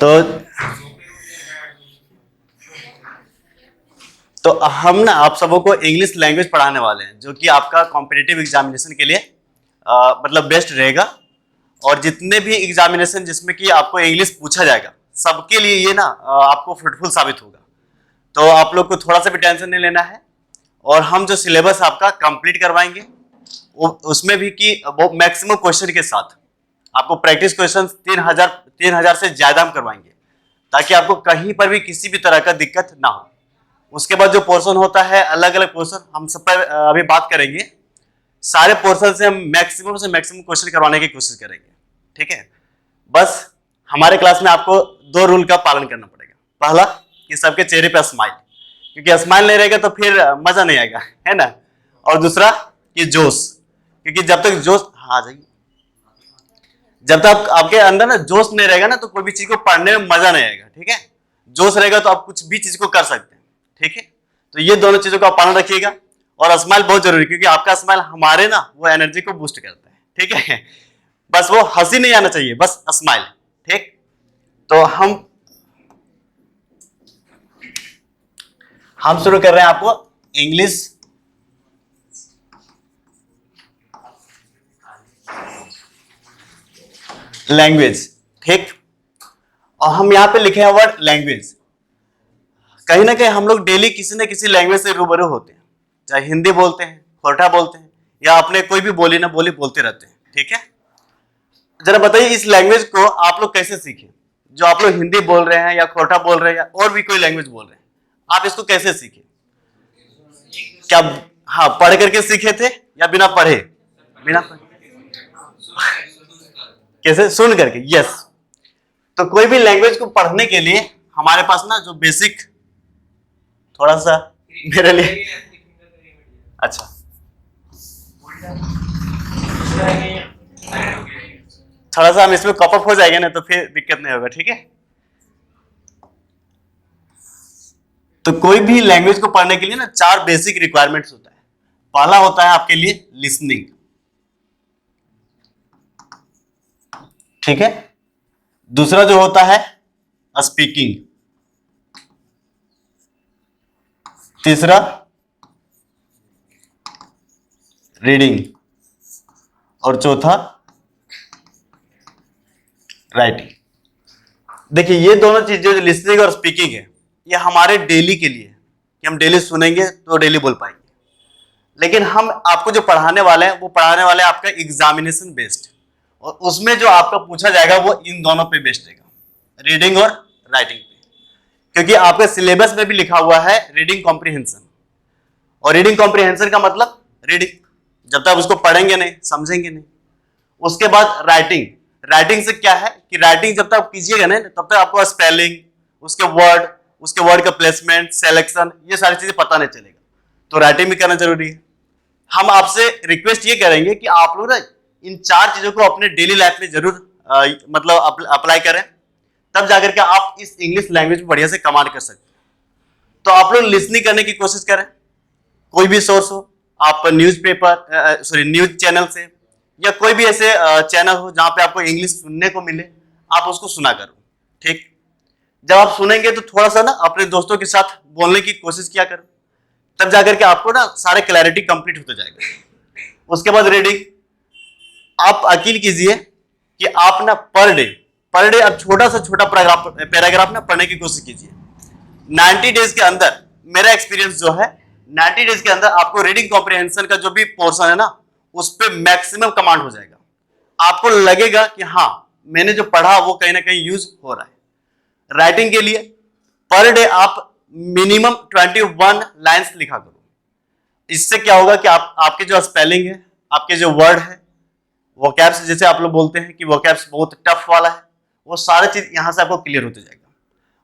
तो तो हम ना आप सबों को इंग्लिश लैंग्वेज पढ़ाने वाले हैं, जो कि आपका कॉम्पिटिटिव एग्जामिनेशन के लिए मतलब बेस्ट रहेगा। और जितने भी एग्जामिनेशन जिसमें कि आपको इंग्लिश पूछा जाएगा, सबके लिए ये ना आपको फ्रूटफुल साबित होगा। तो आप लोग को थोड़ा सा भी टेंशन नहीं लेना है। और हम जो सिलेबस आपका कंप्लीट करवाएंगे उसमें भी कि वो मैक्सिमम क्वेश्चन के साथ आपको प्रैक्टिस क्वेश्चन 3000 से ज्यादा हम करवाएंगे, ताकि आपको कहीं पर भी किसी भी तरह का दिक्कत ना हो। उसके बाद जो पोर्शन होता है, अलग अलग पोर्शन हम सब पर अभी बात करेंगे। सारे पोर्शन से हम मैक्सिमम से मैक्सिमम क्वेश्चन करवाने की कोशिश करेंगे, ठीक है। बस हमारे क्लास में आपको 2 रूल का पालन करना पड़ेगा। पहला कि सबके चेहरे पे स्माइल, क्योंकि स्माइल नहीं रहेगा तो फिर मजा नहीं आएगा, है ना। और दूसरा कि जोश, क्योंकि जब तक जोश, हाँ जाइए, जब तक आपके अंदर ना जोश नहीं रहेगा ना, तो कोई भी चीज को पढ़ने में मजा नहीं आएगा, ठीक है। जोश रहेगा तो आप कुछ भी चीज को कर सकते हैं, ठीक है। तो ये दोनों चीजों का पालन रखिएगा। और स्माइल बहुत जरूरी, क्योंकि आपका स्माइल हमारे ना वो एनर्जी को बूस्ट करता है, ठीक है। बस वो हंसी नहीं आना चाहिए, बस स्माइल, ठीक। तो हम शुरू कर रहे हैं आपको इंग्लिश लैंग्वेज, ठीक। और हम यहां पे लिखे हैं वर्ड लैंग्वेज। कहीं ना कहीं हम लोग डेली किसी न किसी लैंग्वेज से रूबरू होते हैं, चाहे हिंदी बोलते हैं, खोरठा बोलते हैं, या अपने कोई भी बोली ना बोली बोलते रहते हैं, ठीक है। जरा बताइए इस लैंग्वेज को आप लोग कैसे सीखे? जो आप लोग हिंदी बोल रहे हैं या खोरठा बोल रहे हैं या और भी कोई लैंग्वेज बोल रहे हैं, आप इसको कैसे सीखे? क्या हाँ पढ़ करके सीखे थे या बिना पढ़े? बिना पढ़े। कैसे? सुन करके, यस। तो कोई भी लैंग्वेज को पढ़ने के लिए हमारे पास ना जो बेसिक, थोड़ा सा मेरे लिए, अच्छा थोड़ा सा हम इसमें कॉप अप हो जाएंगे ना, तो फिर दिक्कत नहीं होगा, ठीक है। तो कोई भी लैंग्वेज को पढ़ने के लिए ना 4 बेसिक रिक्वायरमेंट्स होता है। पहला होता है आपके लिए लिसनिंग, ठीक है। दूसरा जो होता है स्पीकिंग, तीसरा रीडिंग, और चौथा राइटिंग। देखिए ये दोनों चीजें जो लिसनिंग और स्पीकिंग है, ये हमारे डेली के लिए, कि हम डेली सुनेंगे तो डेली बोल पाएंगे। लेकिन हम आपको जो पढ़ाने वाले हैं, वो पढ़ाने वाले हैं आपका एग्जामिनेशन बेस्ड, और उसमें जो आपका पूछा जाएगा वो इन दोनों पे बेस्ड रहेगा, रीडिंग और राइटिंग पे। क्योंकि आपके सिलेबस में भी लिखा हुआ है रीडिंग कॉम्प्रिहेंशन। और रीडिंग कॉम्प्रिहेंशन का मतलब रीडिंग, जब तक उसको पढ़ेंगे नहीं, समझेंगे नहीं। उसके बाद राइटिंग, राइटिंग से क्या है कि राइटिंग जब तक कीजिएगा ना, तब तक आपको स्पेलिंग, उसके वर्ड का प्लेसमेंट, सिलेक्शन, ये सारी चीजें पता नहीं चलेगा। तो राइटिंग भी करना जरूरी है। हम आपसे रिक्वेस्ट ये करेंगे कि आप लोग ना इन 4 चीजों को अपने डेली लाइफ में जरूर मतलब अप्लाई करें, तब जाकर के आप इस इंग्लिश लैंग्वेज में बढ़िया से कमांड कर सकते हैं। तो आप लोग लिसनिंग करने की कोशिश करें, कोई भी सोर्स हो, आप न्यूज चैनल से, या कोई भी ऐसे चैनल हो जहां पे आपको इंग्लिश सुनने को मिले, आप उसको सुना करो, ठीक। जब आप सुनेंगे तो थोड़ा सा ना अपने दोस्तों के साथ बोलने की कोशिश किया करो, तब जाकर के आपको ना सारे क्लैरिटी कंप्लीट होता जाएगा। उसके बाद रीडिंग, आप यकीन कीजिए कि आप ना पर डे आप छोटा से छोटा पैराग्राफ ना पढ़ने की कोशिश कीजिए। 90 डेज के अंदर, मेरा एक्सपीरियंस जो है, 90 डेज के अंदर आपको रीडिंग कॉम्प्रिहेंशन का जो भी पोर्शन है ना, उस पर मैक्सिमम कमांड हो जाएगा। आपको लगेगा कि हाँ मैंने जो पढ़ा वो कहीं ना कहीं यूज हो रहा है। राइटिंग के लिए पर डे आप मिनिमम 21 लाइन्स लिखा करो। इससे क्या होगा कि आपके जो स्पेलिंग है, आपके जो वर्ड है, वोकैब्स जैसे आप लोग बोलते हैं कि वोकैब्स बहुत टफ वाला है, वो सारी चीज यहां से आपको क्लियर होते जाएगा।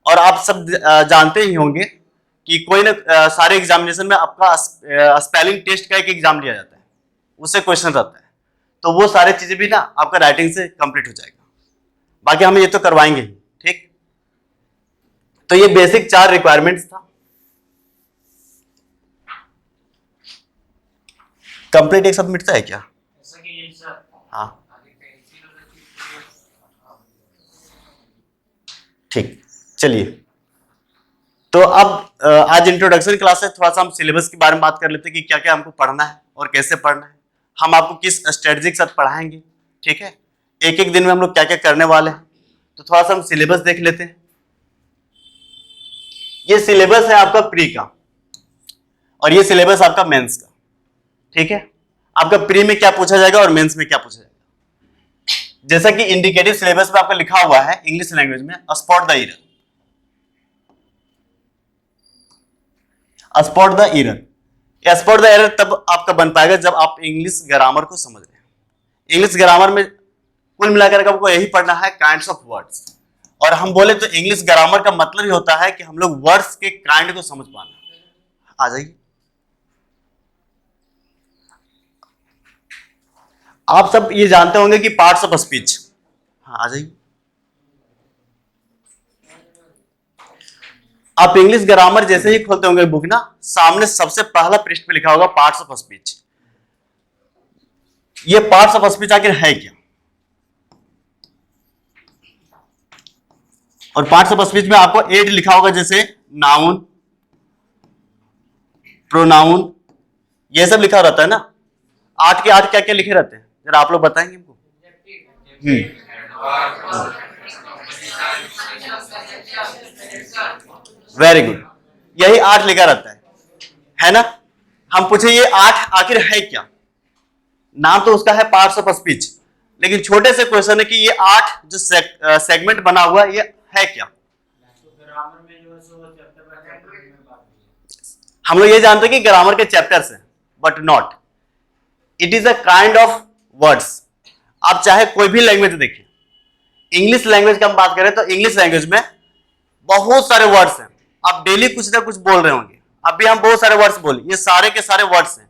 और आप सब जानते ही होंगे कि कोई ना सारे एग्जामिनेशन में आपका स्पेलिंग टेस्ट का एक एग्जाम लिया जाता है, उससे क्वेश्चन रहता है। तो वो सारी चीजें भी ना आपका राइटिंग से कंप्लीट हो जाएगा। बाकी हम ये तो करवाएंगे ही, ठीक। तो ये बेसिक 4 रिक्वायरमेंट्स था। कंप्लीट एक साथ मिटता है क्या? हाँ ठीक, चलिए। तो अब आज इंट्रोडक्शन क्लास है, थोड़ा सा हम सिलेबस के बारे में बात कर लेते हैं कि क्या क्या हमको पढ़ना है और कैसे पढ़ना है। हम आपको किस स्ट्रेटजी के साथ पढ़ाएंगे, ठीक है। एक एक दिन में हम लोग क्या क्या करने वाले हैं, तो थोड़ा सा हम सिलेबस देख लेते हैं। ये सिलेबस है आपका प्री का और ये सिलेबस आपका मेंस का, ठीक है। आपका प्री में क्या पूछा जाएगा और मेंस में क्या पूछा जाएगा। जैसा कि इंडिकेटिव सिलेबस में आपका लिखा हुआ है इंग्लिश लैंग्वेज में, spot the error, spot the error. Spot the error तब आपका बन पाएगा जब आप इंग्लिश ग्रामर को समझ रहे हैं। इंग्लिश ग्रामर में कुल मिलाकर आपको यही पढ़ना है, काइंड्स ऑफ वर्ड्स। और हम बोले तो इंग्लिश ग्रामर का मतलब ही होता है कि हम लोग वर्ड्स के काइंड को समझ पाना। आ जाइए, आप सब ये जानते होंगे कि पार्ट्स ऑफ स्पीच। हाँ, आ जाइए। आप इंग्लिश ग्रामर जैसे ही खोलते होंगे बुक ना, सामने सबसे पहला पृष्ठ पे लिखा होगा पार्ट्स ऑफ स्पीच। ये पार्ट्स ऑफ स्पीच आखिर है क्या? और पार्ट्स ऑफ स्पीच में आपको 8 लिखा होगा, जैसे नाउन, प्रोनाउन, ये सब लिखा रहता है ना। 8 के 8 क्या क्या लिखे रहते हैं, जरा आप लोग बताएंगे हमको। वेरी गुड, यही 8 लिखा रहता है ना। हम पूछे ये 8 आखिर है क्या? नाम तो उसका है पार्ट्स ऑफ स्पीच, लेकिन छोटे से क्वेश्चन है कि ये 8 जो सेगमेंट बना हुआ ये है क्या? हम लोग ये जानते हैं कि ग्रामर के चैप्टर्स हैं, but not, it is a kind of words. आप चाहे कोई भी लैंग्वेज देखिए, इंग्लिश लैंग्वेज की हम बात करें तो इंग्लिश लैंग्वेज में बहुत सारे वर्ड्स हैं। आप डेली कुछ ना कुछ बोल रहे होंगे, अभी हम बहुत सारे वर्ड्स बोले, ये सारे के सारे वर्ड्स हैं।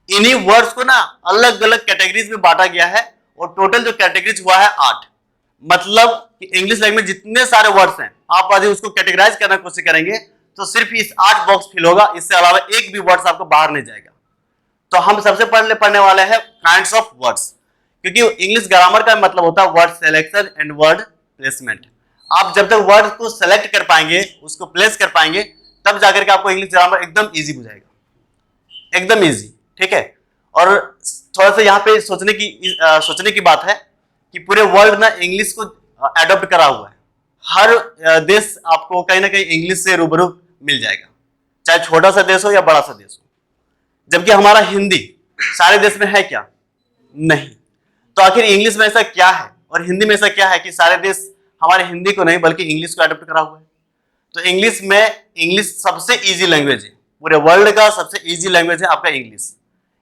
इन्हीं वर्ड्स को ना अलग अलग कैटेगरीज में बांटा गया है और टोटल जो कैटेगरीज हुआ है 8। मतलब कि इंग्लिश लैंग्वेज जितने सारे वर्ड्स हैं, आप यदि उसको कैटेगराइज करने की कोशिश करेंगे तो सिर्फ इस 8 बॉक्स फिल होगा, इससे अलावा एक भी वर्ड्स आपको बाहर नहीं जाएगा। तो हम सबसे पहले पढ़ने वाले हैं काइंड्स ऑफ वर्ड्स, क्योंकि इंग्लिश ग्रामर का मतलब होता है word selection and word placement. आप जब तक वर्ड को सेलेक्ट कर पाएंगे, उसको प्लेस कर पाएंगे, तब जाकर के आपको इंग्लिश ग्रामर एकदम इजी बुझाएगा, एकदम इजी, ठीक है। और थोड़ा सा यहाँ पे सोचने की बात है कि पूरे वर्ल्ड ना इंग्लिश को एडॉप्ट करा हुआ है। हर देश आपको कहीं ना कहीं इंग्लिश से रूबरू मिल जाएगा, चाहे छोटा सा देश हो या बड़ा सा देश हो। जबकि हमारा हिंदी सारे देश में है क्या? नहीं। तो आखिर इंग्लिश में ऐसा क्या है और हिंदी में ऐसा क्या है कि सारे देश हमारे हिंदी को नहीं बल्कि इंग्लिश को एडॉप्ट करा हुआ है? तो इंग्लिश सबसे इजी लैंग्वेज है, पूरे वर्ल्ड का सबसे इजी लैंग्वेज है आपका इंग्लिश,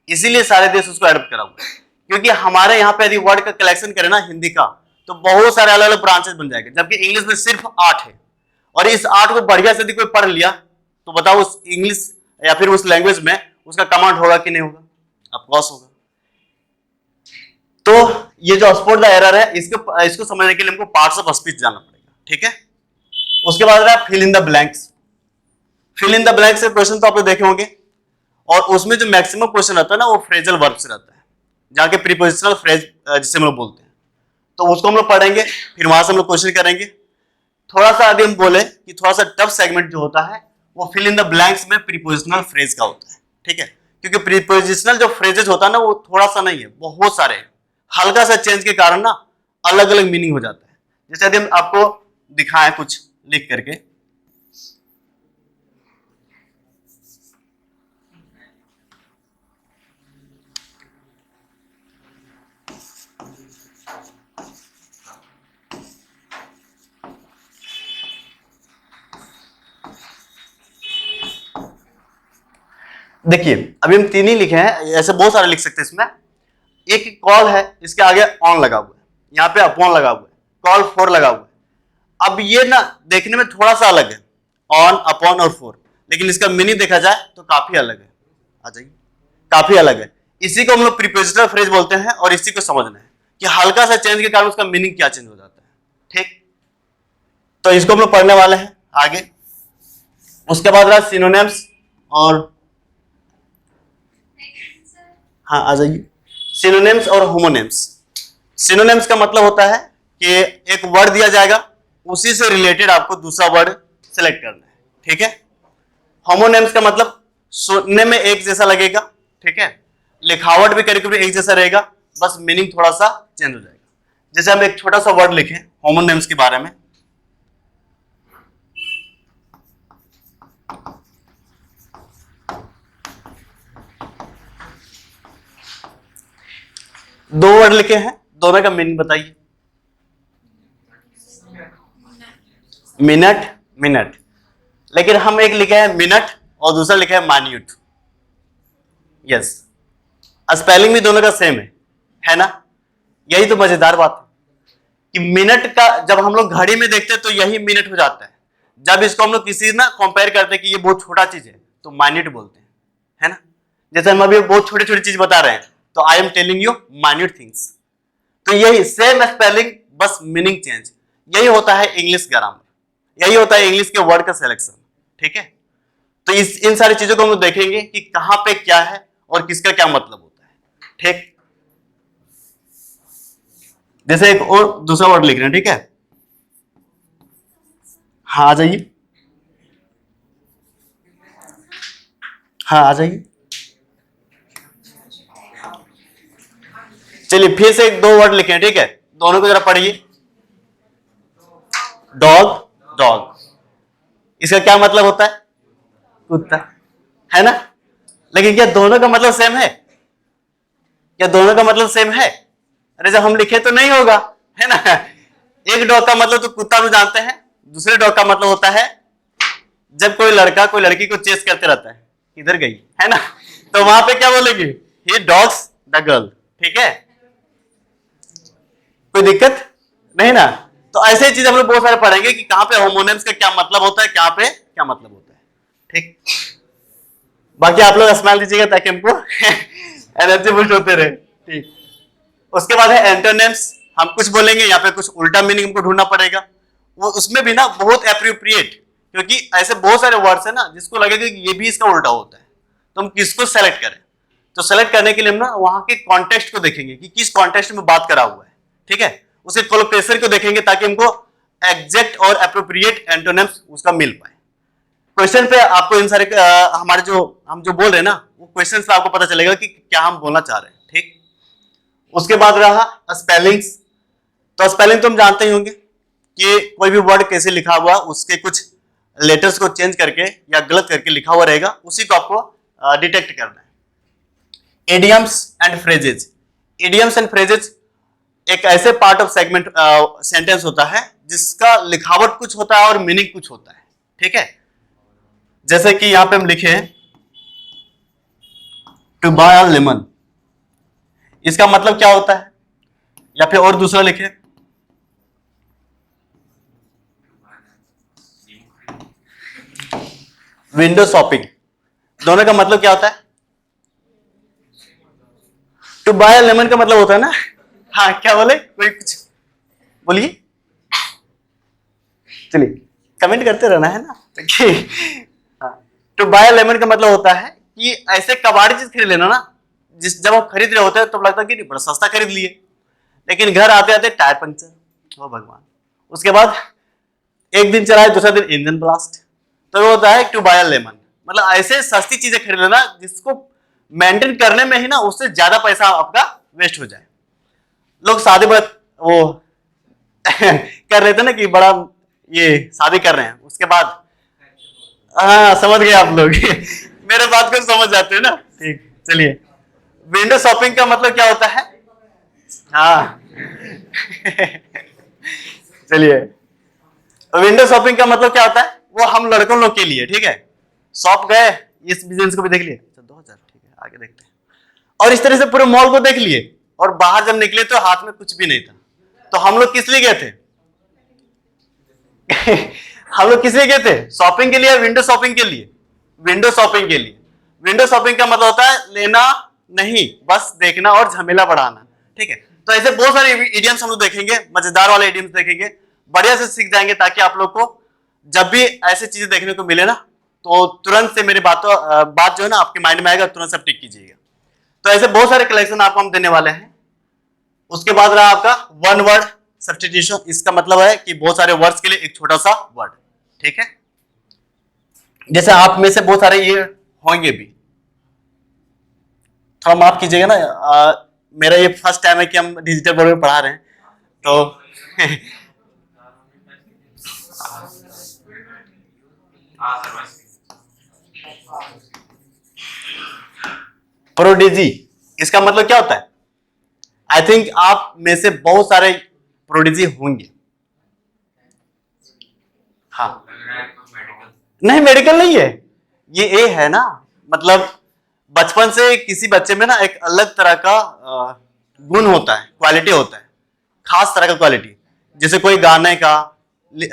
इसीलिए सारे देश उसको एडॉप्ट करा हुआ है। क्योंकि हमारे यहाँ पे यदि वर्ड का कलेक्शन करें ना हिंदी का, तो बहुत सारे अलग अलग ब्रांचेस बन जाएंगे, जबकि इंग्लिश में सिर्फ 8 है। और इस 8 को बढ़िया से यदि कोई पढ़ लिया तो बताओ उस इंग्लिश या फिर उस लैंग्वेज में उसका कमांड होगा कि नहीं होगा? ऑफकोर्स होगा। तो ये जो स्पॉट द एरर है, इसको समझने के लिए हमको पार्ट्स ऑफ स्पीच जानना पड़ेगा, ठीक है। उसके बाद रहा fill in the blanks. Fill in the blanks question तो आप लोग देखे होंगे, और उसमें जो मैक्सिमम क्वेश्चन आता है ना वो फ्रेजल वर्ब से रहता है, जहाँ के प्रीपोजिशनल फ्रेज जिसे हम लोग बोलते हैं। तो उसको हम लोग पढ़ेंगे, फिर वहां से हम लोग क्वेश्चन करेंगे। थोड़ा सा अभी हम बोले कि थोड़ा सा टफ सेगमेंट जो होता है वो फिल इन द ब्लैंक्स में प्रीपोजिशनल फ्रेज का होता है, ठीक है। क्योंकि प्रीपोजिशनल जो फ्रेजेस होता है ना वो थोड़ा सा नहीं है, बहुत सारे हैं। हल्का सा चेंज के कारण ना अलग अलग मीनिंग हो जाता है। जैसे यदि हम आपको दिखाएं कुछ लिख करके, देखिए अभी हम 3 ही लिखे हैं, ऐसे बहुत सारे लिख सकते हैं इसमें। एक कॉल है, इसके आगे ऑन लगा हुआ है, यहाँ पे अपॉन लगा हुआ है, कॉल फॉर लगा हुआ है। अब ये ना देखने में थोड़ा सा अलग है, ऑन, अपॉन और फॉर, लेकिन इसका मीनिंग देखा जाए तो काफी अलग है। आ जाइए, काफी अलग है। इसी को हम लोग प्रीपोजिशनल फ्रेज बोलते हैं और इसी को समझना है कि हल्का सा चेंज के कारण उसका मीनिंग क्या चेंज हो जाता है, ठीक। तो इसको हम लोग पढ़ने वाले हैं आगे। उसके बाद रहा सिनोनिम्स और, हाँ आ जाइए, सिनोनिम्स और होमोनिम्स। सिनोनिम्स का मतलब होता है कि एक वर्ड दिया जाएगा, उसी से रिलेटेड आपको दूसरा वर्ड सेलेक्ट करना है, ठीक है। होमोनेम्स का मतलब सुनने में एक जैसा लगेगा, ठीक है, लिखावट भी करीब करीब एक जैसा रहेगा, बस मीनिंग थोड़ा सा चेंज हो जाएगा। जैसे हम एक छोटा सा वर्ड लिखें होमोनेम्स के बारे में, दो वर्ड लिखे हैं, दोनों का मीनिंग बताइए। मिनट, मिनट, लेकिन हम एक लिखे हैं मिनट और दूसरा लिखा है माइन्यूट। यस, स्पेलिंग भी दोनों का सेम है ना। यही तो मजेदार बात है कि मिनट का जब हम लोग घड़ी में देखते हैं तो यही मिनट हो जाता है, जब इसको हम लोग किसी ना कंपेयर करते हैं कि ये बहुत छोटा चीज है तो माइन्यूट बोलते हैं, है ना। जैसे हम अभी बहुत छोटी छोटी चीज बता रहे हैं तो I am telling you minute things. तो यही सेम स्पेलिंग, बस मीनिंग चेंज। यही होता है इंग्लिश ग्रामर, यही होता है इंग्लिश के वर्ड का सिलेक्शन, ठीक है। तो इन सारी चीजों को हम लोग देखेंगे कि कहां पे क्या है और किसका क्या मतलब होता है, ठीक। जैसे एक और दूसरा वर्ड लिख रहे हैं, ठीक है। हाँ आ जाइए, हाँ आ जाइए। चलिए फिर से एक दो वर्ड लिखे हैं, ठीक है, दोनों को जरा पढ़िए। डॉग, डॉग, इसका क्या मतलब होता है? कुत्ता, है ना। लेकिन क्या दोनों का मतलब सेम है? क्या दोनों का मतलब सेम है? अरे जब हम लिखे तो नहीं होगा, है ना। एक डॉग का मतलब तो कुत्ता भी जानते हैं, दूसरे डॉग का मतलब होता है जब कोई लड़का कोई लड़की को चेस करते रहता है, किधर गई, है ना, तो वहां पे क्या बोलेंगे? ही डॉग्स द गर्ल, ठीक है। कोई दिक्कत नहीं ना। तो ऐसे ही चीज हम लोग बहुत सारे पढ़ेंगे कि कहां पे होमोनिम्स का क्या मतलब होता है, कहां पे क्या मतलब होता है, ठीक। बाकी आप लोग स्माइल दीजिएगा ताकि हमको एनर्जी बूस्ट होते रहे, ठीक। उसके बाद है एंटोनिम्स। हम कुछ बोलेंगे, यहाँ पे कुछ उल्टा मीनिंग हमको ढूंढना पड़ेगा। वो उसमें भी ना बहुत एप्रोप्रिएट, क्योंकि ऐसे बहुत सारे वर्ड्स है ना जिसको लगेगा कि ये भी इसका उल्टा होता है, तो हम किसको सेलेक्ट करें? तो सेलेक्ट करने के लिए हम ना वहां के कॉन्टेक्स्ट को देखेंगे कि किस कॉन्टेक्स्ट में बात करा हुआ है, ठीक है। उसके कोलोकेशन को देखेंगे ताकि हमको एग्जैक्ट और एप्रोप्रिएट एंटोनिम्स उसका मिल पाए। क्वेश्चन पे आपको इन सारे हमारे जो हम जो बोल रहे हैं ना, वो क्वेश्चन से आपको पता चलेगा कि क्या हम बोलना चाह रहे हैं, ठीक। उसके बाद रहा स्पेलिंग्स। तो स्पेलिंग तो हम जानते ही होंगे कि कोई भी वर्ड कैसे लिखा हुआ, उसके कुछ लेटर्स को चेंज करके या गलत करके लिखा हुआ रहेगा, उसी को आपको डिटेक्ट करना है। Idioms and phrases. Idioms and phrases एक ऐसे पार्ट ऑफ सेगमेंट सेंटेंस होता है जिसका लिखावट कुछ होता है और मीनिंग कुछ होता है, ठीक है। जैसे कि यहां पे हम लिखे टू बाय अ लेमन, इसका मतलब क्या होता है? या फिर और दूसरा लिखे विंडो शॉपिंग, दोनों का मतलब क्या होता है? टू बाय अ लेमन का मतलब होता है ना, हाँ क्या बोले, कोई कुछ बोलिए, चलिए कमेंट करते रहना है ना। टू बाय अ लेमन का मतलब होता है कि ऐसे कबाड़ी चीज खरीद लेना ना, जिस जब आप खरीद रहे होते हैं तो लगता है कि बड़ा सस्ता खरीद लिए, लेकिन घर आते आते टायर पंचर, ओ भगवान। उसके बाद एक दिन चलाए, दूसरा दिन इंजन ब्लास्ट, तो वो होता है टू बाय अ लेमन। मतलब ऐसे सस्ती चीजें खरीद लेना जिसको मेंटेन करने में ही ना उससे ज्यादा पैसा आपका वेस्ट हो जाए। लोग शादी वो कर रहे थे ना कि बड़ा ये शादी कर रहे हैं, उसके बाद हाँ समझ गए आप लोग मेरे बात को समझ जाते हैं ना, ठीक। चलिए विंडो शॉपिंग का मतलब क्या होता है? हाँ चलिए विंडो शॉपिंग का मतलब क्या होता है? वो हम लड़कों लोग के लिए, ठीक है। शॉप गए, इस बिजनेस को भी देख लिए, 2000, ठीक है आगे देखते हैं। और इस तरह से पूरे मॉल को देख लिए और बाहर जब निकले तो हाथ में कुछ भी नहीं था। तो हम लोग किस लिए गए थे? हम लोग किस लिए गए थे? शॉपिंग के लिए, विंडो शॉपिंग के लिए। विंडो शॉपिंग के लिए। विंडो शॉपिंग का मतलब होता है लेना नहीं, बस देखना और झमेला बढ़ाना, ठीक है। तो ऐसे बहुत सारे इडियम्स हम लोग देखेंगे, मजेदार वाले इडियम्स देखेंगे, बढ़िया से सीख जाएंगे ताकि आप लोग को जब भी ऐसी चीजें देखने को मिले ना तो तुरंत से मेरी बात जो है ना आपके माइंड में आएगा, तुरंत से टिक कीजिएगा। तो ऐसे बहुत सारे कलेक्शन आपको हम देने वाले हैं। उसके बाद रहा आपका वन वर्ड सब्स्टिट्यूशन, इसका मतलब है कि बहुत सारे वर्ड्स के लिए एक छोटा सा वर्ड। ठीक है, जैसे आप में से बहुत सारे ये होंगे भी, थोड़ा माफ कीजिएगा ना, मेरा ये फर्स्ट टाइम है कि हम डिजिटल बोर्ड में पढ़ा रहे हैं, तो प्रोडिजी, इसका मतलब क्या होता है? आई थिंक आप में से बहुत सारे प्रोडिजी होंगे। हाँ, नहीं मेडिकल नहीं है, ये ए है ना, मतलब बचपन से किसी बच्चे में ना एक अलग तरह का गुण होता है, क्वालिटी होता है, खास तरह का क्वालिटी, जैसे कोई गाने का,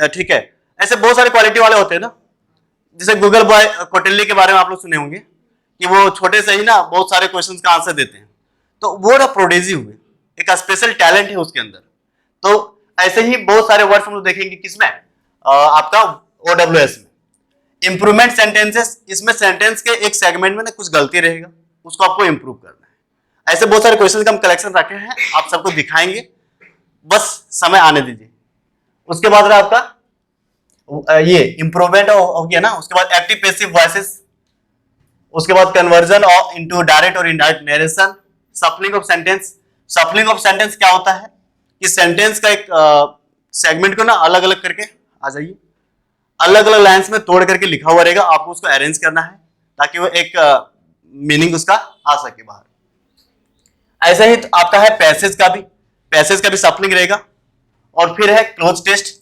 ठीक है, ऐसे बहुत सारे क्वालिटी वाले होते हैं ना। जैसे गूगल बॉय कोटिल्ली के बारे में आप लोग सुने होंगे कि वो छोटे से ही ना बहुत सारे क्वेश्चंस का आंसर देते हैं, तो वो ना प्रोडिजी हुए, एक स्पेशल टैलेंट है उसके अंदर। तो ऐसे ही बहुत सारे वर्ड्स हम लोग देखेंगे किसमें, आपका OWS में। इंप्रूवमेंट सेंटेंसेस, इसमें सेंटेंस के एक सेगमेंट में ना कुछ गलती रहेगा, उसको आपको इंप्रूव करना है। ऐसे बहुत सारे क्वेश्चन का हम कलेक्शन रखे हैं, आप सबको दिखाएंगे, बस समय आने दीजिए। उसके बाद आपका ये इंप्रूवमेंट हो गया ना, उसके बाद एक्टिव पैसिव वॉइसेस, उसके बाद कन्वर्जन इनटू डायरेक्ट और indirect narration, सफलिंग of sentence. सफलिंग of sentence क्या होता है कि सेंटेंस का एक सेगमेंट को ना अलग अलग करके, आ जाइए, अलग अलग लाइंस में तोड़ करके लिखा हुआ रहेगा, आपको उसको अरेंज करना है ताकि वो एक मीनिंग उसका आ सके बाहर। ऐसा ही आपका है पैसेज का भी, पैसेज का भी सफलिंग रहेगा। और फिर है क्लोज टेस्ट,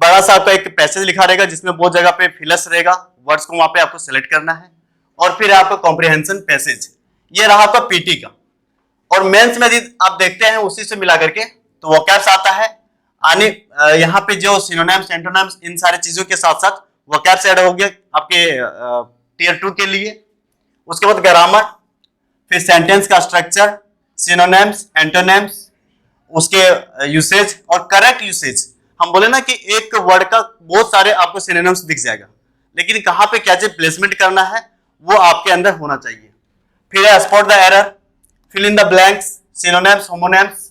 बड़ा सा आपका एक पैसेज लिखा रहेगा जिसमें बहुत जगह पे फिलस रहेगा, वर्ड्स को वहां पे आपको सेलेक्ट करना है। और फिर आपका कॉम्प्रिहेंशन पैसेज, ये रहा आपका पीटी का। और मेंस में आप देखते हैं उसी से मिला करके तो वोकैब्स आता है, आने यहाँ पे जो सिनोनिम्स एंटोनिम्स इन सारी चीजों के साथ साथ वोकैब्स ऐड हो गया आपके टियर 2 के लिए। उसके बाद ग्रामर, फिर सेंटेंस का स्ट्रक्चर, सिनोनिम्स एंटोनिम्स, उसके यूसेज और करेक्ट यूसेज। हम बोले ना कि एक वर्ड का बहुत सारे आपको सिनोनिम्स दिख जाएगा, लेकिन कहां पे क्या चीज प्लेसमेंट करना है वो आपके अंदर होना चाहिए। फिर है spot the error, fill in the blanks, synonyms, homonyms.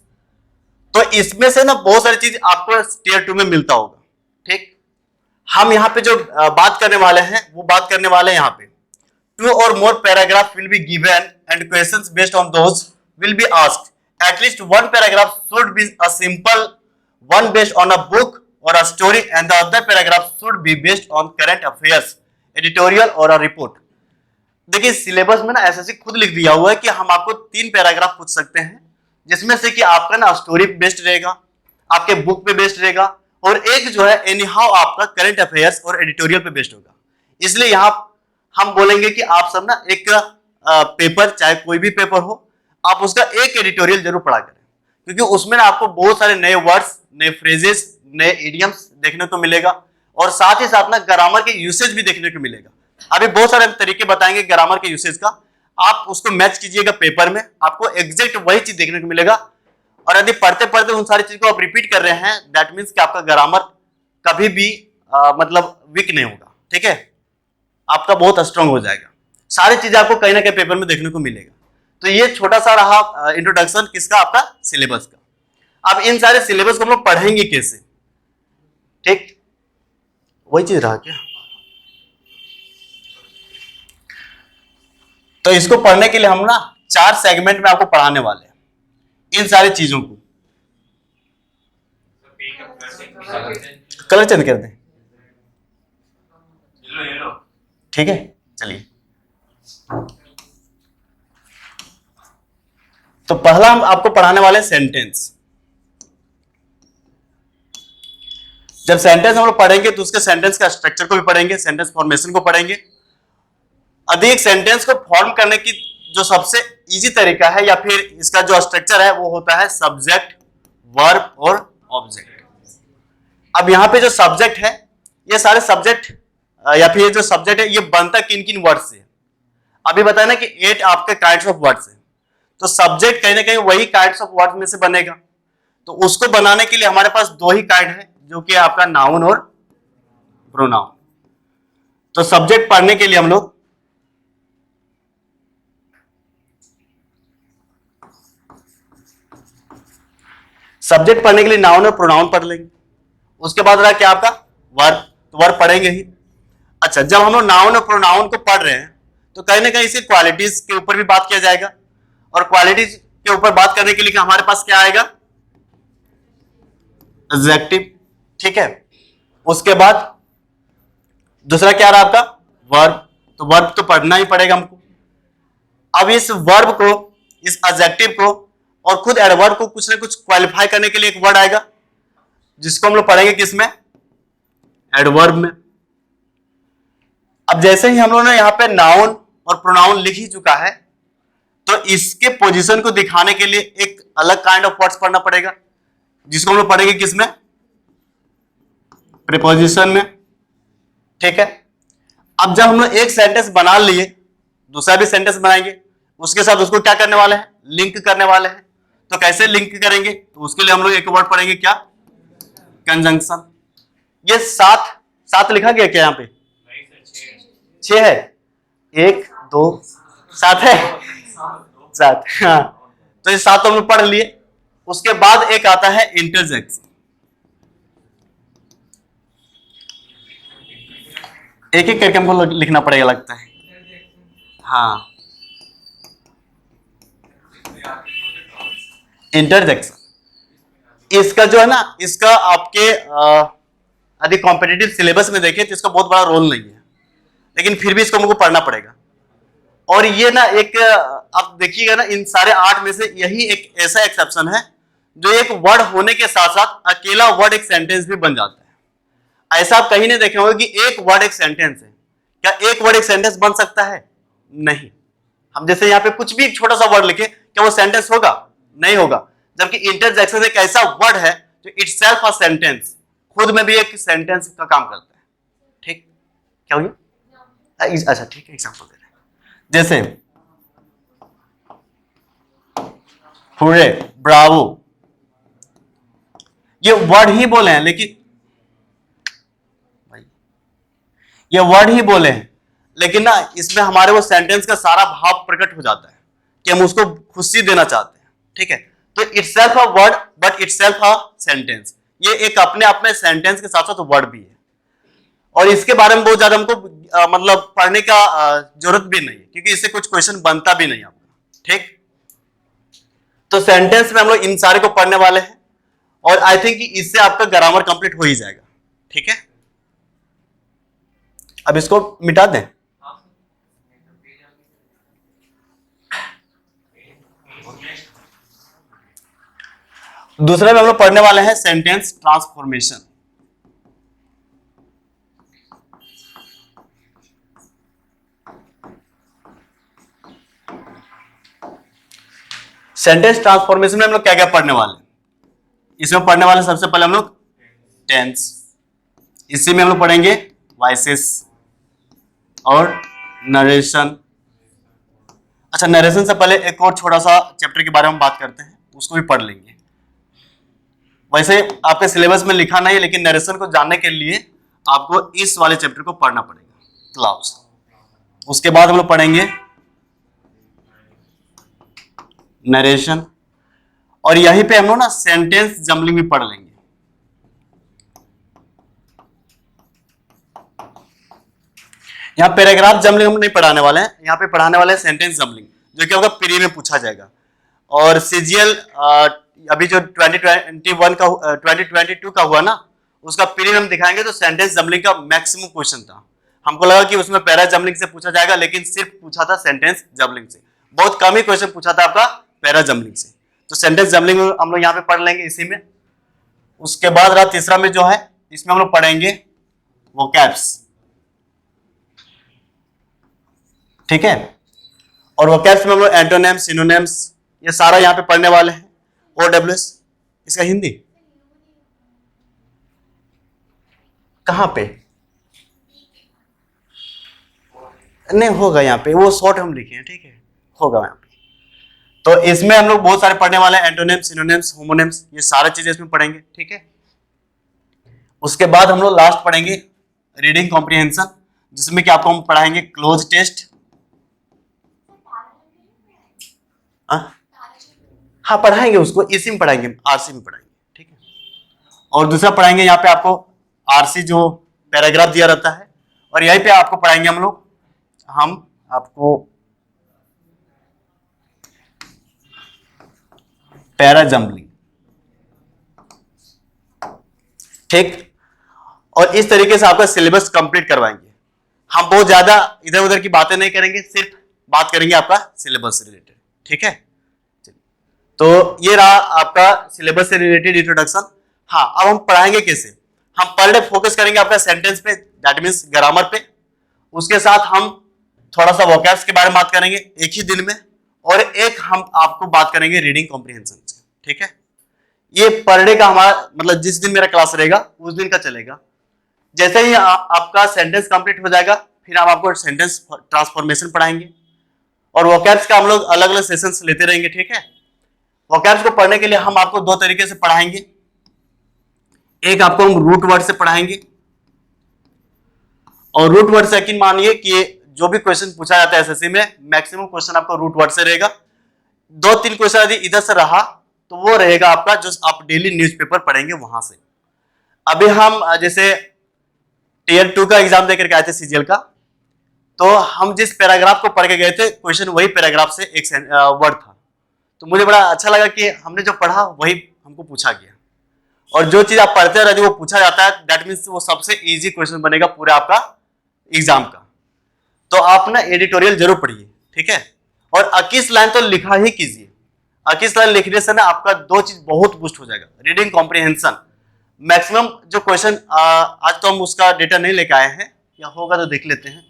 तो इसमें से ना बहुत सारी चीज आपको टियर 2 में मिलता होगा। ठीक, हम यहाँ पे जो बात करने वाले हैं वो बात करने वाले हैं यहाँ पे 2 or more paragraph will be given and questions based on those will be asked. At least one paragraph should be a simple one based on a book or a story, and the other paragraph should be based on current affairs, editorial or a report. देखिए syllabus में ना SSC खुद लिख दिया हुआ है कि हम आपको 3 पैराग्राफ पूछ सकते हैं, जिसमें से कि आपका ना स्टोरी बेस्ड रहेगा, आपके बुक पे बेस्ड रहेगा, और एक जो है एनी हाउ आपका करंट अफेयर्स और एडिटोरियल पे बेस्ड होगा। इसलिए यहाँ हम बोलेंगे कि आप सब ना एक पेपर, चाहे कोई भी पेपर हो, आप उसका एक एडिटोरियल जरूर पढ़ा करें, क्योंकि उसमें ना आपको बहुत सारे नए वर्ड्स, नए फ्रेजेस, नए इडियम्स देखने को मिलेगा, और साथ ही साथ ना ग्रामर के यूसेज भी देखने को मिलेगा। अभी बहुत सारे तरीके बताएंगे ग्रामर के यूसेज का, आप उसको मैच कीजिएगा पेपर में, आपको एग्जैक्ट वही चीज देखने को मिलेगा। और यदि पढ़ते पढ़ते उन सारी चीज को आप रिपीट कर रहे हैं, दैट मीन्स कि आपका ग्रामर कभी भी मतलब वीक नहीं होगा। ठीक है, आपका बहुत स्ट्रांग हो जाएगा, सारी चीजें आपको कहीं ना कहीं पेपर में देखने को मिलेगा। तो ये छोटा सा रहा इंट्रोडक्शन किसका, आपका सिलेबस का। अब इन सारे सिलेबस को हम लोग पढ़ेंगे कैसे, ठीक, वही चीज रहा क्या। तो इसको पढ़ने के लिए हम ना 4 सेगमेंट में आपको पढ़ाने वाले हैं इन सारी चीजों को। कलर चेंज कर दें, ठीक है, चलिए। तो पहला हम आपको पढ़ाने वाले सेंटेंस। जब सेंटेंस हम लोग पढ़ेंगे तो उसके सेंटेंस का स्ट्रक्चर को भी पढ़ेंगे, सेंटेंस फॉर्मेशन को पढ़ेंगे। अधिक सेंटेंस को फॉर्म करने की जो सबसे इजी तरीका है या फिर इसका जो स्ट्रक्चर है वो होता है सब्जेक्ट, वर्ब और ऑब्जेक्ट। अब यहां पे जो सब्जेक्ट है, ये सारे सब्जेक्ट या फिर ये जो सब्जेक्ट है ये बनता किन किन वर्ड से। अभी बताया ना कि 8 आपके काइंड्स ऑफ वर्ड्स है, तो सब्जेक्ट कहीं ना कहीं वही काइंड्स ऑफ वर्ड में से बनेगा। तो उसको बनाने के लिए हमारे पास 2 ही काइंड है, जो कि आपका नाउन और प्रोनाउन। तो सब्जेक्ट पढ़ने के लिए हम लोग सब्जेक्ट पढ़ने के लिए नाउन और प्रोनाउन पढ़ लेंगे, उसके बाद रहा क्या आपका वर्ब, तो वर्ब पढ़ेंगे ही। अच्छा, जब हम लोग नाउन और प्रोनाउन को पढ़ रहे हैं तो कहीं ना कहीं इसे क्वालिटीज के ऊपर भी बात किया जाएगा, और क्वालिटीज के ऊपर बात करने के लिए हमारे पास क्या आएगा, एडजेक्टिव, ठीक है। उसके बाद दूसरा क्या रहा आपका वर्ब, तो वर्ब तो पढ़ना ही पड़ेगा हमको। अब इस वर्ब को, इस एडजेक्टिव को और खुद एडवर्ब को कुछ ना कुछ क्वालिफाई करने के लिए एक वर्ड आएगा जिसको हम लोग पढ़ेंगे किसमें, एडवर्ब में। अब जैसे ही हम लोगों ने यहां पे नाउन और प्रोनाउन लिख ही चुका है, तो इसके पोजीशन को दिखाने के लिए एक अलग काइंड ऑफ वर्ड्स पढ़ना पड़ेगा जिसको हम लोग पढ़ेंगे किसमें, प्रीपोजिशन में, ठीक है। अब जब हम लोग एक सेंटेंस बना लिए, दूसरा भी सेंटेंस बनाएंगे, उसके साथ उसको क्या करने वाले हैं, लिंक करने वाले हैं। तो कैसे लिंक करेंगे, तो उसके लिए हम लोग एक वर्ड पढ़ेंगे क्या, कंजंक्शन। ये सात लिखा गया क्या, यहां पे 6 है, 1 2 7 है, 7, हाँ। तो ये 7 हम लोग पढ़ लिए। उसके बाद एक आता है इंटरजेक्शन, एक एक करके हमको लिखना पड़ेगा लगता है, हाँ। इंटरजेक्शन, इसका जो है ना, इसका आपके यदि कॉम्पिटिटिव सिलेबस में देखें तो इसका बहुत बड़ा रोल नहीं है, लेकिन फिर भी इसको हमको पढ़ना पड़ेगा। और ये ना एक, आप देखिएगा ना, इन सारे 8 में से यही एक ऐसा एक्सेप्शन है जो एक वर्ड होने के साथ साथ अकेला वर्ड एक सेंटेंस भी बन जाता है। ऐसा आप कहीं नहीं देखे होंगे कि एक वर्ड एक सेंटेंस है। क्या एक वर्ड एक सेंटेंस बन सकता है? नहीं। हम जैसे यहाँ पे कुछ भी एक छोटा सा वर्ड लिखे, क्या वो सेंटेंस होगा? नहीं होगा। जबकि इंटरजेक्शन एक ऐसा वर्ड है जो इटसेल्फ अ सेंटेंस, खुद में भी एक सेंटेंस का काम करता है। ठीक, क्या हो गया? अच्छा ठीक है, एग्जांपल दे रहे हैं। जैसे हुर्रे, ब्रावो, ये वर्ड ही बोले हैं, लेकिन ये वर्ड ही बोले हैं, लेकिन ना इसमें हमारे वो सेंटेंस का सारा भाव प्रकट हो जाता है कि हम उसको खुशी देना चाहते हैं। ठीक है, तो itself a word but itself a sentence, ये एक अपने आप में सेंटेंस के साथ साथ वर्ड भी है। और इसके बारे में बहुत ज्यादा हमको मतलब पढ़ने का जरूरत भी नहीं है, क्योंकि इससे कुछ क्वेश्चन बनता भी नहीं आपका। ठीक, तो सेंटेंस में हम लोग इन सारे को पढ़ने वाले हैं, और आई थिंक कि इससे आपका ग्रामर कंप्लीट हो ही जाएगा। ठीक है, अब इसको मिटा दें। दूसरे में हम लोग पढ़ने वाले हैं सेंटेंस ट्रांसफॉर्मेशन। सेंटेंस ट्रांसफॉर्मेशन में हम लोग क्या क्या पढ़ने वाले हैं? इसमें पढ़ने वाले सबसे पहले हम लोग टेंस, इसी में हम लोग पढ़ेंगे वॉइसेस और नरेशन। अच्छा, नरेशन से पहले एक और छोटा सा चैप्टर के बारे में बात करते हैं, उसको भी पढ़ लेंगे। वैसे आपके सिलेबस में लिखा नहीं है, लेकिन नरेशन को जानने के लिए आपको इस वाले चैप्टर को पढ़ना पड़ेगा, क्लाउड्स। उसके बाद हम लोग पढ़ेंगे नरेशन, और यहीं पे हम लोग ना सेंटेंस जम्बलिंग भी पढ़ लेंगे। यहाँ पैराग्राफ जम्बलिंग हम नहीं पढ़ाने वाले हैं, यहाँ पे पढ़ाने वाले हैं सेंटेंस जम्बलिंग, जो कि होगा प्री में पूछा जाएगा। और सीजीएल अभी जो 2022 का हुआ ना, उसका प्री में हम दिखाएंगे, तो सेंटेंस जम्बलिंग का मैक्सिमम क्वेश्चन था। हमको लगा कि उसमें पैरा जम्बलिंग से पूछा जाएगा, लेकिन सिर्फ पूछा था सेंटेंस जम्बलिंग से। बहुत कम ही क्वेश्चन पूछा था आपका पैरा जम्बलिंग से। तो सेंटेंस जम्बलिंग हम लोग यहाँ पे पढ़ लेंगे इसी में। उसके बाद रहा तीसरा में जो है, इसमें हम लोग पढ़ेंगे वोकैब्स। ठीक है, और वोकैब्स में हम लोग एंटोनिम्स, सिनोनिम्स, ये सारा यहाँ पे पढ़ने वाले हैं। OWS इसका हिंदी कहां पे? नहीं होगा यहाँ पे, वो शॉर्ट हम लिखे हैं। ठीक है, होगा यहाँ पे। तो इसमें हम लोग बहुत सारे पढ़ने वाले हैं, एंटोनिम्स, सिनोनिम्स, होमोनिम्स, ये सारी चीजें इसमें पढ़ेंगे। ठीक है, उसके बाद हम लोग लास्ट पढ़ेंगे रीडिंग कॉम्प्रिहेंशन, जिसमें कि आपको हम पढ़ाएंगे क्लोज टेस्ट। हाँ पढ़ाएंगे उसको, इसी में पढ़ाएंगे, आरसी में पढ़ाएंगे। और दूसरा पढ़ाएंगे यहाँ पे आपको आरसी जो पैराग्राफ दिया रहता है, और यहीं पे आपको पढ़ाएंगे हम आपको पैरा जंबलिंग, ठीक। और इस तरीके से आपका सिलेबस कंप्लीट करवाएंगे। हम बहुत ज्यादा इधर उधर की बातें नहीं करेंगे, सिर्फ बात करेंगे आपका सिलेबस से रिलेटेड, ठीक है। तो ये रहा आपका सिलेबस से रिलेटेड इंट्रोडक्शन। हाँ, अब हम पढ़ाएंगे कैसे। हम पर डे फोकस करेंगे आपका सेंटेंस पे, दैट मीन्स ग्रामर पे। उसके साथ हम थोड़ा सा वोकैब्स के बारे में बात करेंगे एक ही दिन में, और एक हम आपको बात करेंगे रीडिंग कॉम्प्रिहेंशन से, ठीक है। ये पर डे का हमारा मतलब जिस दिन मेरा क्लास रहेगा उस दिन का चलेगा। जैसे ही आपका सेंटेंस कंप्लीट हो जाएगा, फिर हम आपको सेंटेंस ट्रांसफॉर्मेशन पढ़ाएंगे, और वोकैब्स का हम लोग अलग अलग सेशंस लेते रहेंगे, ठीक है। वोकैब्स को पढ़ने के लिए हम आपको दो तरीके से पढ़ाएंगे। एक आपको हम रूट वर्ड से पढ़ाएंगे, और रूट वर्ड से यकीन मानिए कि जो भी क्वेश्चन पूछा जाता है एसएससी में, मैक्सिमम क्वेश्चन आपको रूट वर्ड से रहेगा। दो तीन क्वेश्चन यदि इधर से रहा तो वो रहेगा आपका जो आप डेली न्यूज़पेपर पढ़ेंगे वहां से। अभी हम जैसे टीयर 2 का एग्जाम देकर के आए थे सीजीएल का, तो हम जिस पैराग्राफ को पढ़ के गए थे, क्वेश्चन वही पैराग्राफ से एक वर्ड था। तो मुझे बड़ा अच्छा लगा कि हमने जो पढ़ा वही हमको पूछा गया, और जो चीज आप पढ़ते रहे वो पूछा जाता है, दैट मीन्स वो सबसे इजी क्वेश्चन बनेगा पूरे आपका एग्जाम का। तो आप ना एडिटोरियल जरूर पढ़िए, ठीक है। और 21 लाइन तो लिखा ही कीजिए। 21 लाइन लिखने से ना आपका दो चीज बहुत बूस्ट हो जाएगा, रीडिंग कॉम्प्रिहेंशन। मैक्सिमम जो क्वेश्चन आज तो हम उसका डेटा नहीं लेके आए हैं, या होगा तो देख लेते हैं।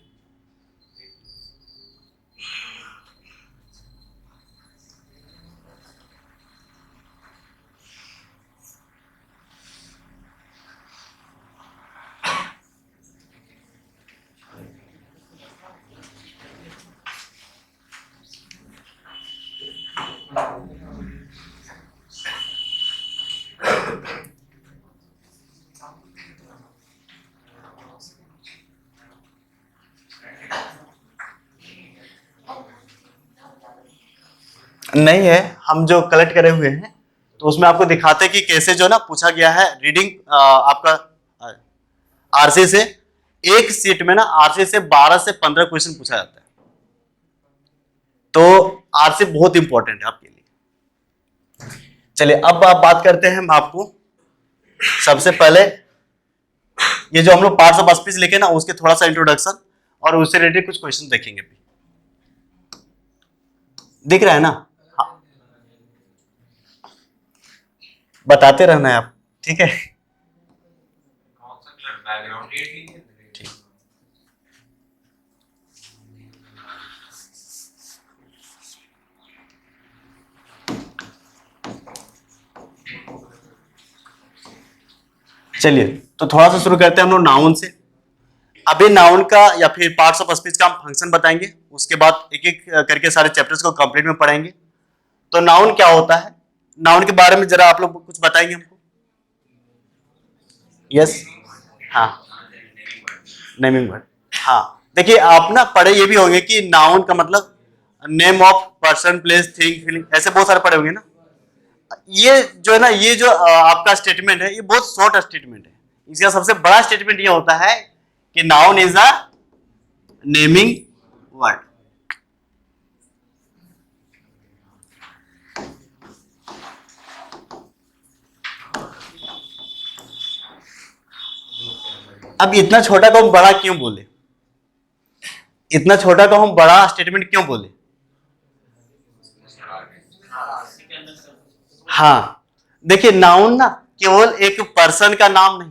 नहीं है, हम जो कलेक्ट करे हुए हैं तो उसमें आपको दिखाते हैं कि कैसे जो ना पूछा गया है रीडिंग आपका आरसी से। एक सीट में ना आरसी से 12 से 15 क्वेश्चन पूछा जाता है। तो आरसी बहुत इंपॉर्टेंट है आपके लिए। चलिए अब आप बात करते हैं। हम आपको सबसे पहले ये जो हम लोग पार्ट्स ऑफ स्पीच लिखे ना, उसके थोड़ा सा इंट्रोडक्शन और उससे रिलेटेड कुछ क्वेश्चन देखेंगे भी। दिख रहा है ना? हाँ, बताते रहना है आप, ठीक है। ठीक। चलिए तो थोड़ा सा शुरू करते हैं हम लोग नाउन से। अभी नाउन का या फिर पार्ट्स ऑफ स्पीच का हम फंक्शन बताएंगे, उसके बाद एक एक करके सारे चैप्टर्स को कंप्लीट में पढ़ेंगे। तो नाउन क्या होता है, नाउन के बारे में जरा आप लोग कुछ बताएंगे हमको। यस, हाँ, नेमिंग वर्ड। हाँ, देखिए आप ना पढ़े ये भी होंगे कि नाउन का मतलब name of person, place, thing, feeling, ऐसे बहुत सारे पढ़े होंगे ना। ये जो है ना, ये जो आपका स्टेटमेंट है, ये बहुत शॉर्ट स्टेटमेंट है। इसका सबसे बड़ा स्टेटमेंट ये होता है कि noun is a naming word. अब इतना छोटा को हम बड़ा क्यों बोले, इतना छोटा को हम बड़ा स्टेटमेंट क्यों बोले? हाँ, देखिए नाउन ना केवल एक पर्सन का नाम नहीं,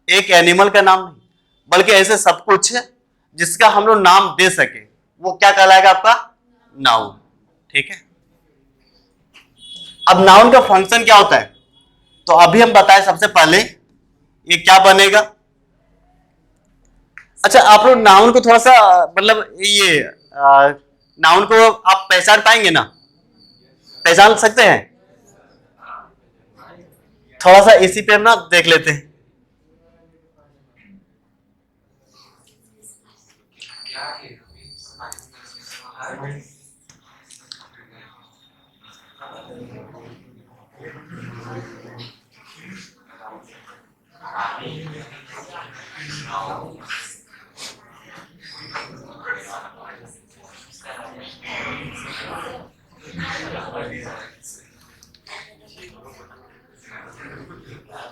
एक एनिमल का नाम नहीं, बल्कि ऐसे सब कुछ है जिसका हम लोग नाम दे सके, वो क्या कहलाएगा आपका नाउन, ठीक है। अब नाउन का फंक्शन क्या होता है, तो अभी हम बताएं सबसे पहले ये क्या बनेगा। अच्छा, आप लोग नाउन को थोड़ा सा मतलब ये नाउन को आप पहचान पाएंगे ना, पहचान सकते हैं? थोड़ा सा इसी पे हम ना देख लेते हैं।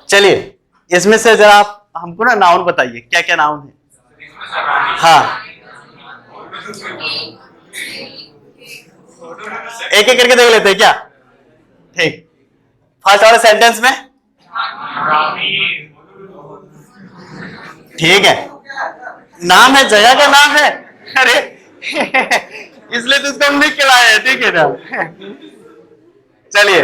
चलिए, इसमें से जरा आप हमको ना नाउन बताइए, क्या क्या नाउन है? हाँ, एक एक करके देख लेते हैं क्या? ठीक, फर्स्ट वाले सेंटेंस में ठीक है, नाम है, जगह का नाम है। अरे इसलिए तो उसको हम लिख के लाए हैं, ठीक है ना? चलिए,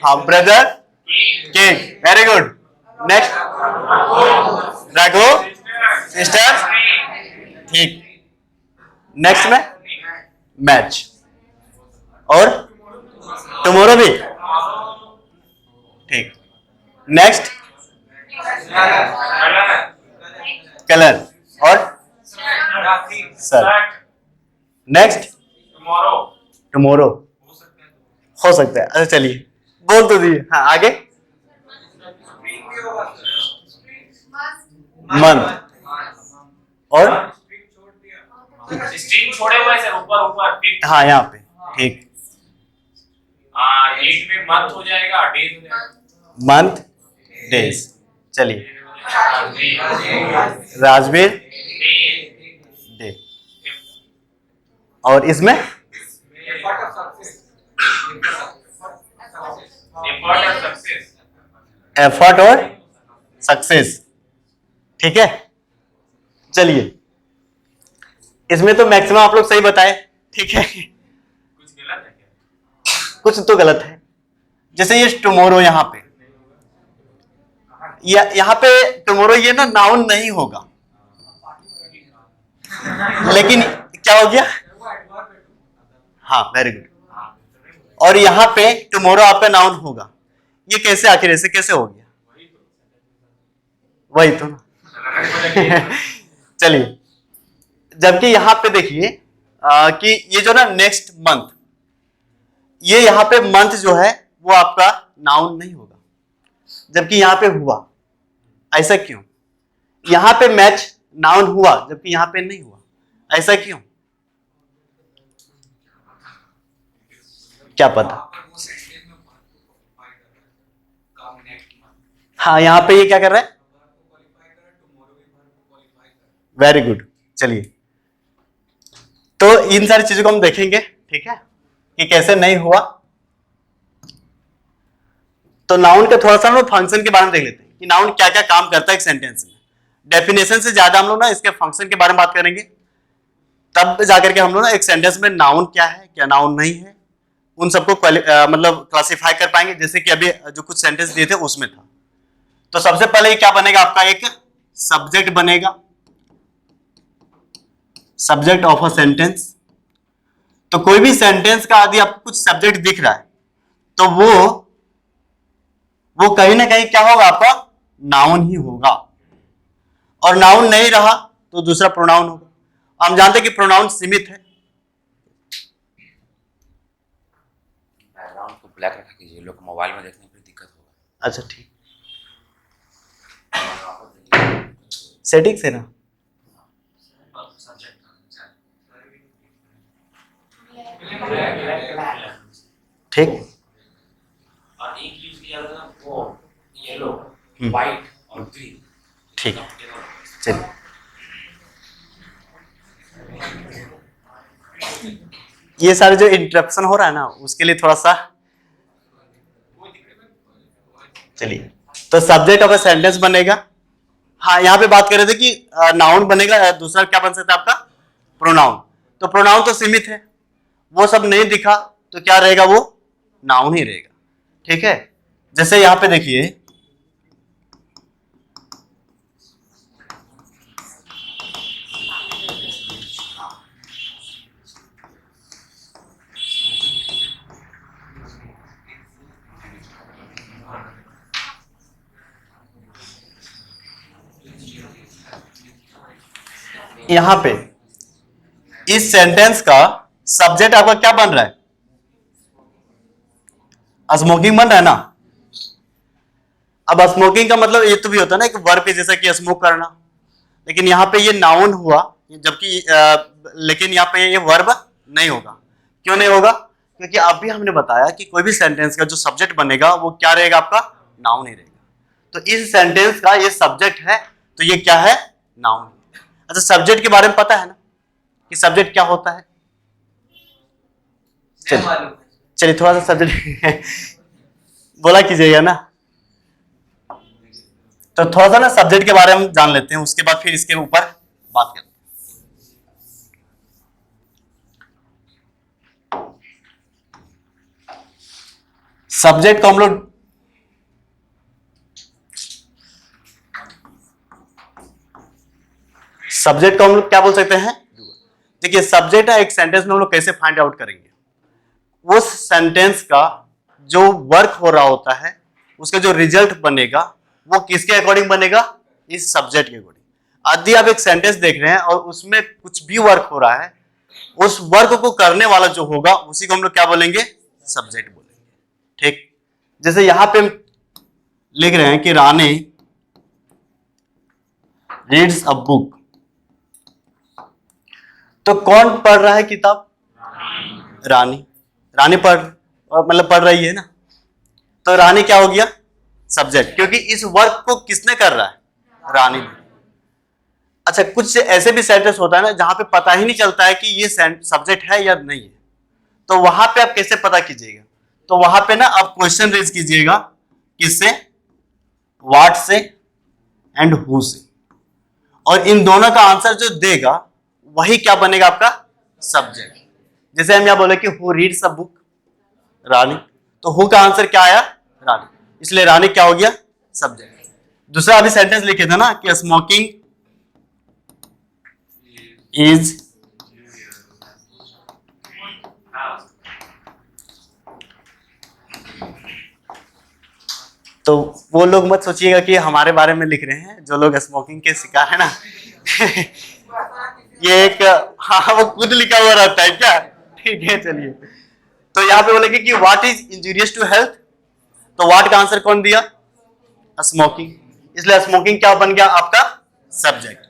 हाँ, brother king, very good. Next, Raghu sister, ठीक। नेक्स्ट में मैच, और टुमारो भी, ठीक। नेक्स्ट कलर, और सर। नेक्स्ट टुमारो, हो सकता है। अच्छा चलिए, बोल तो दिए। हाँ, आगे मंथ, और स्ट्रिंग छोड़े हुए सर, ऊपर ऊपर हाँ यहाँ पे, ठीक। डेट में मंथ हो जाएगा, डेज हो जाएगा, मंथ डेज। चलिए, राजवीर डे, और इसमें एफर्ट और सक्सेस, ठीक है। चलिए, इसमें तो मैक्सिमम आप लोग सही बताए, ठीक है। कुछ गलत है क्या? कुछ तो गलत है, जैसे ये टुमारो, यहाँ पे यहाँ पे टुमारो, ये ना नाउन नहीं होगा, लेकिन क्या हो गया? हाँ, वेरी गुड। और यहाँ पे टुमारो आपका नाउन होगा, ये कैसे, आखिर ऐसे कैसे हो गया? वही तो ना। चलिए, जबकि यहाँ पे देखिए कि ये जो ना नेक्स्ट मंथ, ये यहाँ पे मंथ जो है वो आपका नाउन नहीं होगा, जबकि यहाँ पे हुआ। ऐसा क्यों? यहाँ पे मैच नाउन हुआ, जबकि यहाँ पे नहीं हुआ, ऐसा क्यों? क्या पता। हाँ, यहाँ पे ये क्या कर रहा है? Very good. चलिए, तो इन सारी चीजों को हम देखेंगे, ठीक है, कि कैसे नहीं हुआ। तो नाउन का थोड़ा सा हम लोग फंक्शन के बारे में देख लेते हैं कि नाउन क्या क्या काम करता है एक सेंटेंस में। डेफिनेशन से ज्यादा हम लोग ना इसके फंक्शन के बारे में बात करेंगे, तब जाकर के हम लोग ना एक सेंटेंस में नाउन क्या है, क्या नाउन नहीं है, उन सबको मतलब क्लासिफाई कर पाएंगे, जैसे कि अभी जो कुछ सेंटेंस दिए थे उसमें था। तो सबसे पहले ये क्या बनेगा आपका? एक सब्जेक्ट बनेगा, सब्जेक्ट ऑफ अ सेंटेंस। तो कोई भी सेंटेंस का यदि आपको कुछ सब्जेक्ट दिख रहा है, तो वो कहीं ना कहीं क्या होगा? आपका नाउन ही होगा। और नाउन नहीं रहा तो दूसरा प्रोनाउन होगा। हम जानते हैं कि प्रोनाउन सीमित है। बैकग्राउंड को ब्लैक रखा कीजिए, लोग मोबाइल में देखने में दिक्कत होगा। अच्छा, ठीक, सेटिंग से ना। ठीक, और एक यूज किया था वो येलो, व्हाइट और ग्रीन। ठीक, चलिए। ये सारे जो इंटरप्शन हो रहा है ना, उसके लिए थोड़ा सा, चलिए। तो सब्जेक्ट ऑफ ए सेंटेंस बनेगा। हाँ, यहाँ पे बात कर रहे थे कि नाउन बनेगा, दूसरा क्या बन सकता है आपका? प्रोनाउन। तो प्रोनाउन तो सीमित है, वो सब नहीं दिखा तो क्या रहेगा? वो नाउन ही रहेगा, ठीक है। जैसे यहाँ पे देखिए, यहां पे इस सेंटेंस का सब्जेक्ट आपका क्या बन रहा है? स्मोकिंग बन रहा है ना। अब स्मोकिंग का मतलब ये तो भी होता है ना कि वर्ब के जैसा कि स्मोक करना, लेकिन यहाँ पे ये नाउन हुआ, जबकि लेकिन यहाँ पे ये वर्ब नहीं होगा। क्यों नहीं होगा? क्योंकि अभी हमने बताया कि कोई भी सेंटेंस का जो सब्जेक्ट बनेगा वो क्या रहेगा? आपका नाउन ही रहेगा। तो इस सेंटेंस का ये सब्जेक्ट है, तो ये क्या है? नाउन। अच्छा, सब्जेक्ट के बारे में पता है ना कि सब्जेक्ट क्या होता है? चलिए थोड़ा सा सब्जेक्ट बोला कीजिएगा ना, तो थोड़ा सा ना सब्जेक्ट के बारे में जान लेते हैं, उसके बाद फिर इसके ऊपर बात करते हैं। सब्जेक्ट को हम लोग क्या बोल सकते हैं? देखिए, सब्जेक्ट है एक सेंटेंस में हम लोग कैसे फाइंड आउट करेंगे? उस सेंटेंस का जो वर्क हो रहा होता है, उसका जो रिजल्ट बनेगा वो किसके अकॉर्डिंग बनेगा? इस सब्जेक्ट के अकॉर्डिंग। यदि आप एक सेंटेंस देख रहे हैं और उसमें कुछ भी वर्क हो रहा है, उस वर्क को करने वाला जो होगा उसी को हम लोग क्या बोलेंगे? सब्जेक्ट बोलेंगे। ठीक, जैसे यहां पे हम लिख रहे हैं कि रानी रीड्स अ बुक, तो कौन पढ़ रहा है किताब? रानी। रानी पढ़ रही है ना, तो रानी क्या हो गया? सब्जेक्ट, क्योंकि इस वर्क को किसने कर रहा है? रानी ने। अच्छा, कुछ ऐसे भी सेंटेंस होता है ना जहां पे पता ही नहीं चलता है कि ये सब्जेक्ट है या नहीं है, तो वहां पे आप कैसे पता कीजिएगा? तो वहां पे ना आप क्वेश्चन रेज कीजिएगा, किससे? व्हाट से एंड हु से, और इन दोनों का आंसर जो देगा वही क्या बनेगा? आपका सब्जेक्ट। जैसे हम यहां बोले कि हु रीड्स अ बुक? रानी। तो हु का आंसर क्या आया? रानी, इसलिए रानी क्या हो गया? सब्जेक्ट। दूसरा अभी सेंटेंस लिखे थे ना कि स्मोकिंग इज तो वो लोग मत सोचिएगा कि हमारे बारे में लिख रहे हैं, जो लोग स्मोकिंग के शिकार है ना ये एक, हाँ, वो खुद लिखा हुआ रहता है क्या? ठीक है, चलिए। तो यहाँ पे बोलेंगे कि what is injurious to health, तो व्हाट का आंसर कौन दिया? स्मोकिंग, इसलिए स्मोकिंग क्या बन गया? आपका सब्जेक्ट।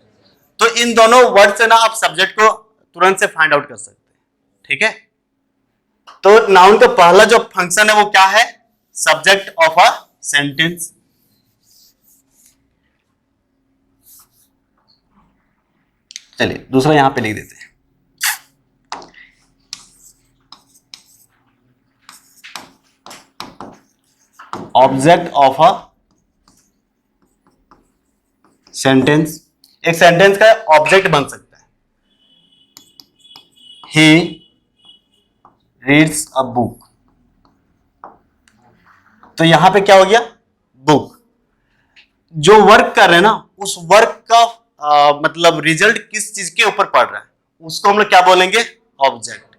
तो इन दोनों वर्ड से ना आप सब्जेक्ट को तुरंत से फाइंड आउट कर सकते हैं। ठीक है, तो नाउन का पहला जो फंक्शन है वो क्या है? Subject of a sentence. चलिए दूसरा यहां पे लिख देते हैं, ऑब्जेक्ट ऑफ अ सेंटेंस। एक सेंटेंस का ऑब्जेक्ट बन सकता है। ही रीड्स अ बुक, तो यहां पे क्या हो गया? बुक। जो वर्क कर रहे हैं ना, उस वर्क का मतलब रिजल्ट किस चीज के ऊपर पड़ रहा है, उसको हम लोग क्या बोलेंगे? ऑब्जेक्ट।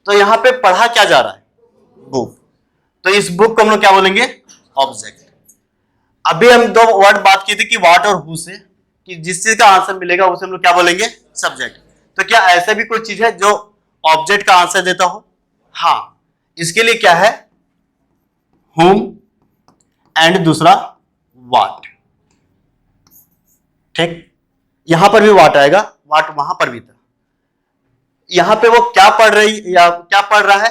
तो यहां पे पढ़ा क्या जा रहा है? बुक। तो इस बुक को हम लोग क्या बोलेंगे? ऑब्जेक्ट। अभी हम दो वर्ड बात की थी कि व्हाट और हु से, कि जिस चीज का आंसर मिलेगा उसे हम लोग क्या बोलेंगे? सब्जेक्ट। तो क्या ऐसा भी कोई चीज है जो ऑब्जेक्ट का आंसर देता हो? हाँ, इसके लिए क्या है? whom एंड दूसरा व्हाट। ठीक, यहां पर भी व्हाट आएगा, व्हाट वहां पर भी था। यहां पे वो क्या पढ़ रही या क्या पढ़ रहा है?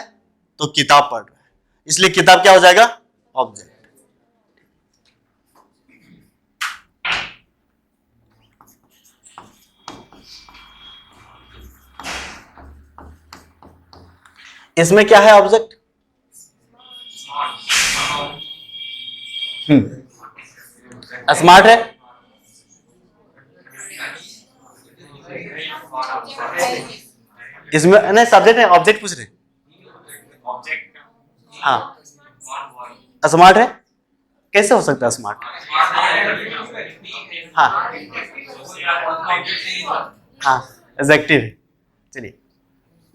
तो किताब पढ़ रहा है, इसलिए किताब क्या हो जाएगा? ऑब्जेक्ट। इसमें क्या है? ऑब्जेक्ट। स्मार्ट है, इसमें नहीं, सब्जेक्ट है, ऑब्जेक्ट पूछ रहे। ऑब्जेक्ट। हाँ, स्मार्ट है, कैसे हो सकता है स्मार्ट? हाँ हाँ, एडजेक्टिव है। चलिए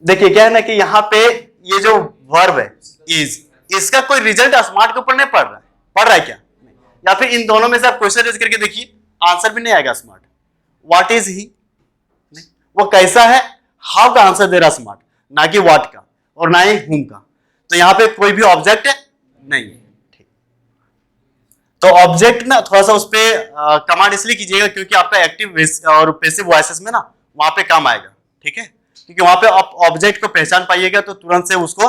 देखिए, क्या है ना कि यहाँ पे ये जो वर्ब है इज, इसका कोई रिजल्ट स्मार्ट के ऊपर नहीं पड़ रहा है। पढ़ रहा है क्या? या फिर इन दोनों में से आप क्वेश्चन रेज करके देखिए, आंसर भी नहीं आएगा स्मार्ट। व्हाट इज ही, वो कैसा है? हाउ का आंसर दे रहा स्मार्ट, ना कि व्हाट का और ना ही हुम का। तो यहां पे कोई भी ऑब्जेक्ट नहीं है। ठीक, तो ऑब्जेक्ट ना थोड़ा सा उस पे कमांड इसलिए कीजिएगा क्योंकि आपका एक्टिव और पैसिव वॉइसेस में ना वहां पे काम आएगा, ठीक है, क्योंकि वहां पे आप ऑब्जेक्ट को पहचान पाइएगा तो तुरंत से उसको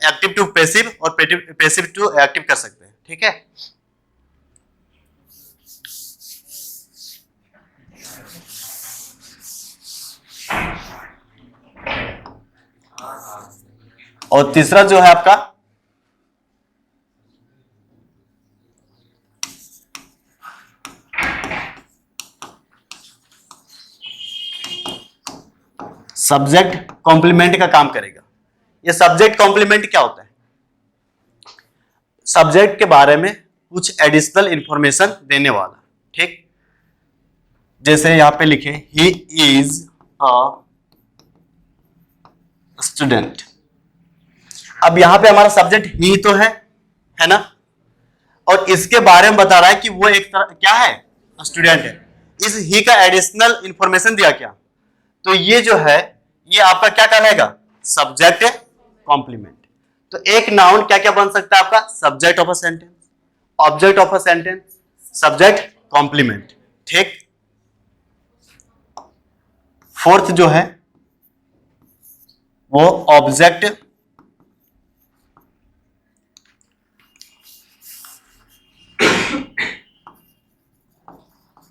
एक्टिव टू पैसिव और पैसिव टू एक्टिव कर सकते हैं, ठीक है। और तीसरा जो है आपका सब्जेक्ट कॉम्प्लीमेंट का काम करेगा। ये सब्जेक्ट कॉम्प्लीमेंट क्या होता है? सब्जेक्ट के बारे में कुछ एडिशनल इंफॉर्मेशन देने वाला, ठीक। जैसे यहां पे लिखे ही इज अ स्टूडेंट। अब यहां पे हमारा सब्जेक्ट ही तो है ना, और इसके बारे में बता रहा है कि वो एक तरह क्या है, स्टूडेंट है। इस ही का एडिशनल इंफॉर्मेशन दिया क्या, तो ये जो है ये आपका क्या कहलाएगा, सब्जेक्ट कॉम्प्लीमेंट। तो एक नाउन क्या क्या बन सकता है आपका, subject of a sentence, object of a sentence, subject complement, ठीक। फोर्थ जो है वो ऑब्जेक्ट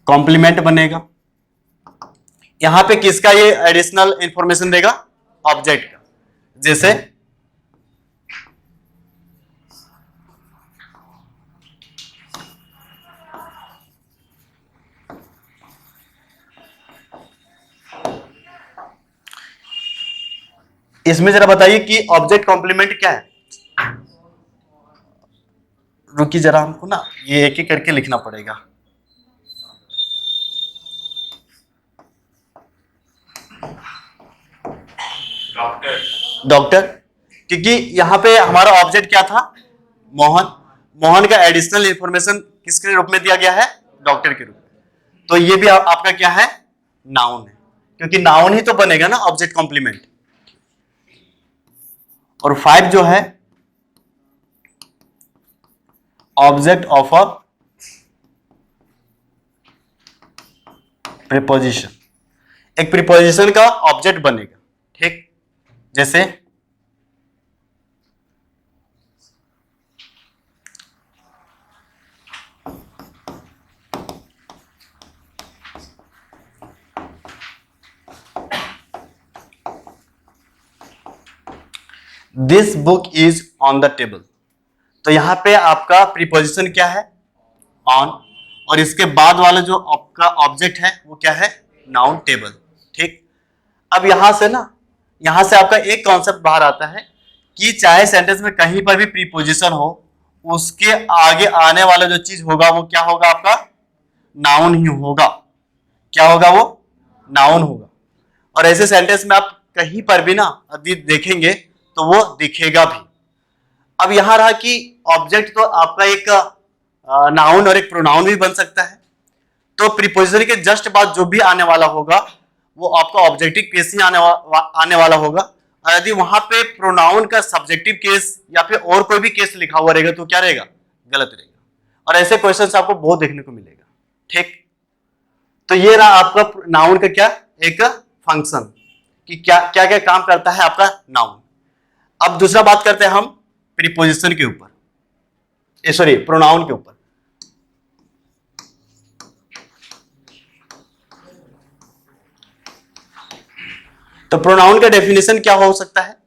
कॉम्प्लीमेंट बनेगा। यहां पे किसका ये एडिशनल इंफॉर्मेशन देगा, ऑब्जेक्ट का। जैसे इसमें जरा बताइए कि ऑब्जेक्ट कॉम्प्लीमेंट क्या है। रुकी जरा, हमको ना ये एक एक करके लिखना पड़ेगा। डॉक्टर, क्योंकि यहां पे हमारा ऑब्जेक्ट क्या था, मोहन। मोहन का एडिशनल इंफॉर्मेशन किसके रूप में दिया गया है, डॉक्टर के रूप में। तो ये भी आपका क्या है, नाउन है, क्योंकि नाउन ही तो बनेगा ना ऑब्जेक्ट कॉम्प्लीमेंट। और 5 जो है ऑब्जेक्ट ऑफ अ प्रीपोजिशन। एक प्रीपोजिशन का ऑब्जेक्ट बनेगा, ठीक। जैसे this book is on the table. तो यहां पे आपका प्रीपोजिशन क्या है, ऑन, और इसके बाद वाला जो आपका ऑब्जेक्ट है वो क्या है, नाउन, टेबल, ठीक। अब यहां से आपका एक कॉन्सेप्ट बाहर आता है कि चाहे सेंटेंस में कहीं पर भी प्रीपोजिशन हो, उसके आगे आने वाला जो चीज होगा वो क्या होगा, आपका नाउन ही होगा। क्या होगा, वो नाउन होगा। और ऐसे सेंटेंस में आप कहीं पर भी ना अभी देखेंगे तो वो दिखेगा भी। अब यहां रहा कि ऑब्जेक्ट तो आपका एक नाउन और एक प्रोनाउन भी बन सकता है। तो प्रीपोजिशन के जस्ट बाद जो भी आने वाला होगा वो आपका ऑब्जेक्टिव केस ही आने वाला होगा। और यदि वहां पे प्रोनाउन का सब्जेक्टिव केस या फिर और कोई भी केस लिखा हुआ रहेगा तो क्या रहेगा, गलत रहेगा। और ऐसे क्वेश्चंस आपको बहुत देखने को मिलेगा, ठीक। तो ये रहा आपका नाउन का क्या, एक फंक्शन, कि क्या क्या क्या काम करता है आपका नाउन। अब दूसरा बात करते हैं हम प्रीपोजिशन के ऊपर, सॉरी प्रोनाउन के ऊपर। तो प्रोनाउन का डेफिनेशन क्या हो सकता है,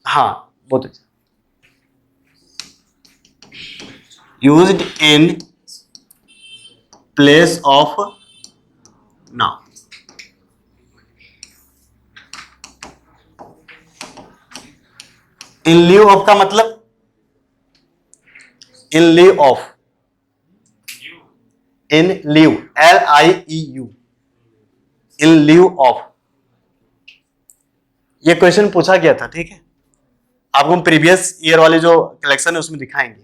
हाँ बहुत अच्छा, used in place of noun. In lieu of का मतलब, in lieu of, in lieu, LIEU, in lieu of. ये क्वेश्चन पूछा गया था, ठीक है। आपको हम प्रीवियस ईयर वाले जो कलेक्शन है उसमें दिखाएंगे।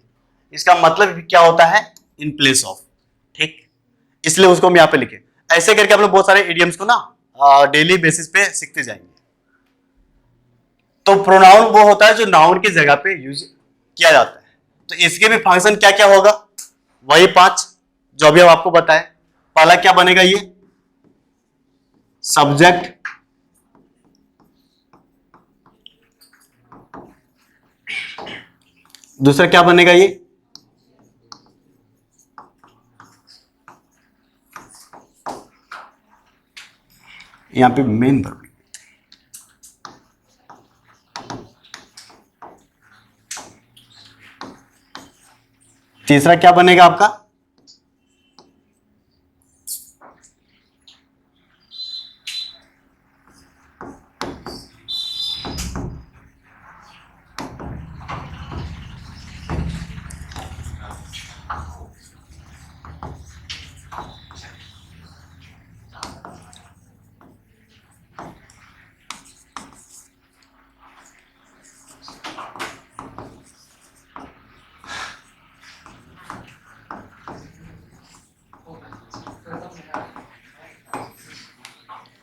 इसका मतलब क्या होता है, इन प्लेस ऑफ, ठीक। इसलिए उसको हम यहां पे लिखे। ऐसे करके आप लोग बहुत सारे इडियम्स को ना डेली बेसिस पे सीखते जाएंगे। तो प्रोनाउन वो होता है जो नाउन की जगह पे यूज किया जाता है। तो इसके भी फंक्शन क्या क्या होगा, वही 5 जो अभी हम आपको बताए। पहला क्या बनेगा, ये सब्जेक्ट, दूसरा क्या बनेगा, ये यहां पे मेन वर्ब, तीसरा क्या बनेगा आपका,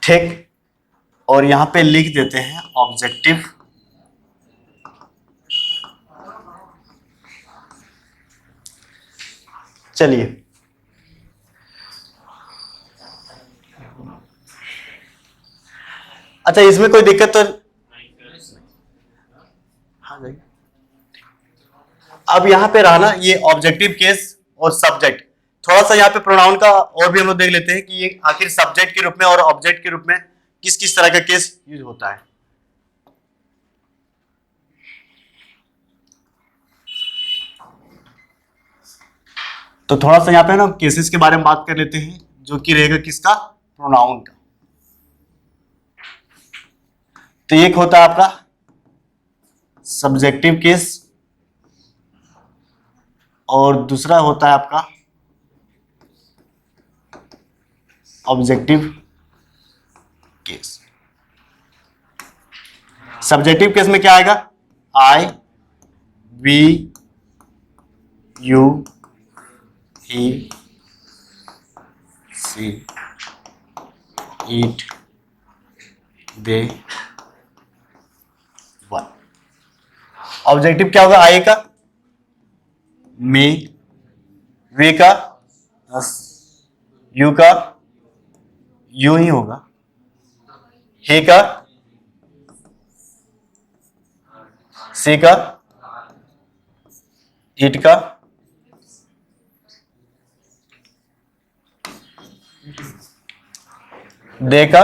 ठीक। और यहां पे लिख देते हैं ऑब्जेक्टिव, चलिए अच्छा, इसमें कोई दिक्कत तो हाँ जाइए। अब यहां पे रहा ना ये ऑब्जेक्टिव केस और सब्जेक्ट, थोड़ा सा यहाँ पे प्रोनाउन का और भी हम लोग देख लेते हैं कि ये आखिर सब्जेक्ट के रूप में और ऑब्जेक्ट के रूप में किस किस तरह का केस यूज होता है। तो थोड़ा सा यहाँ पे ना केसेस के बारे में बात कर लेते हैं, जो कि रहेगा किसका, प्रोनाउन का। तो एक होता है आपका सब्जेक्टिव केस और दूसरा होता है आपका ऑब्जेक्टिव केस। सब्जेक्टिव केस में क्या आएगा, I, we, you, he, she, it, they, one. Objective क्या होगा, आई का, मी, वी का, यू का, यू ही होगा, ही का, सी का, इट का, दे का,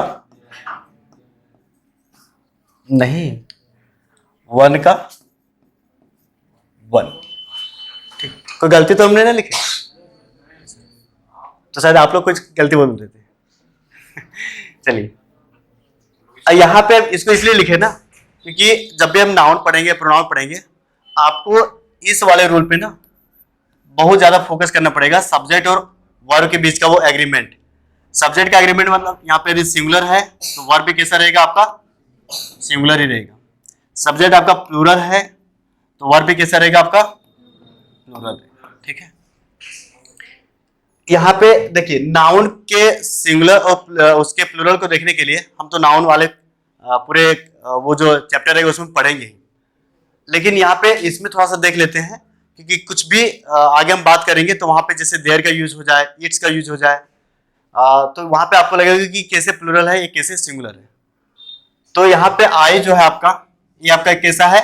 नहीं, वन का, वन। ठीक, कोई गलती तो हमने ना लिखी, तो शायद आप लोग कुछ गलती बोल रहे थे। चलिए यहां पे इसको इसलिए लिखे ना, क्योंकि जब भी हम नाउन पढ़ेंगे, प्रोनाउन पढ़ेंगे, आपको इस वाले रूल पे ना बहुत ज्यादा फोकस करना पड़ेगा, सब्जेक्ट और वर्ब के बीच का वो एग्रीमेंट। सब्जेक्ट का एग्रीमेंट मतलब यहाँ पे यदि सिंगुलर है तो वर्ब भी कैसा रहेगा आपका, सिंगुलर ही रहेगा। सब्जेक्ट आपका प्लूरल है तो वर्ब भी कैसा रहेगा आपका, प्लूरल। ठीक है, यहाँ पे देखिए नाउन के सिंगुलर और उसके प्लूरल को देखने के लिए हम तो नाउन वाले पूरे वो जो चैप्टर है उसमें पढ़ेंगे ही, लेकिन यहाँ पे इसमें थोड़ा सा देख लेते हैं, क्योंकि कुछ भी आगे हम बात करेंगे तो वहां पे जैसे देयर का यूज हो जाए, इट्स का यूज हो जाए, तो वहां पे आपको लगेगा कि कैसे प्लूरल है, ये कैसे सिंगुलर है। तो यहाँ पे आई जो है आपका, ये आपका कैसा है,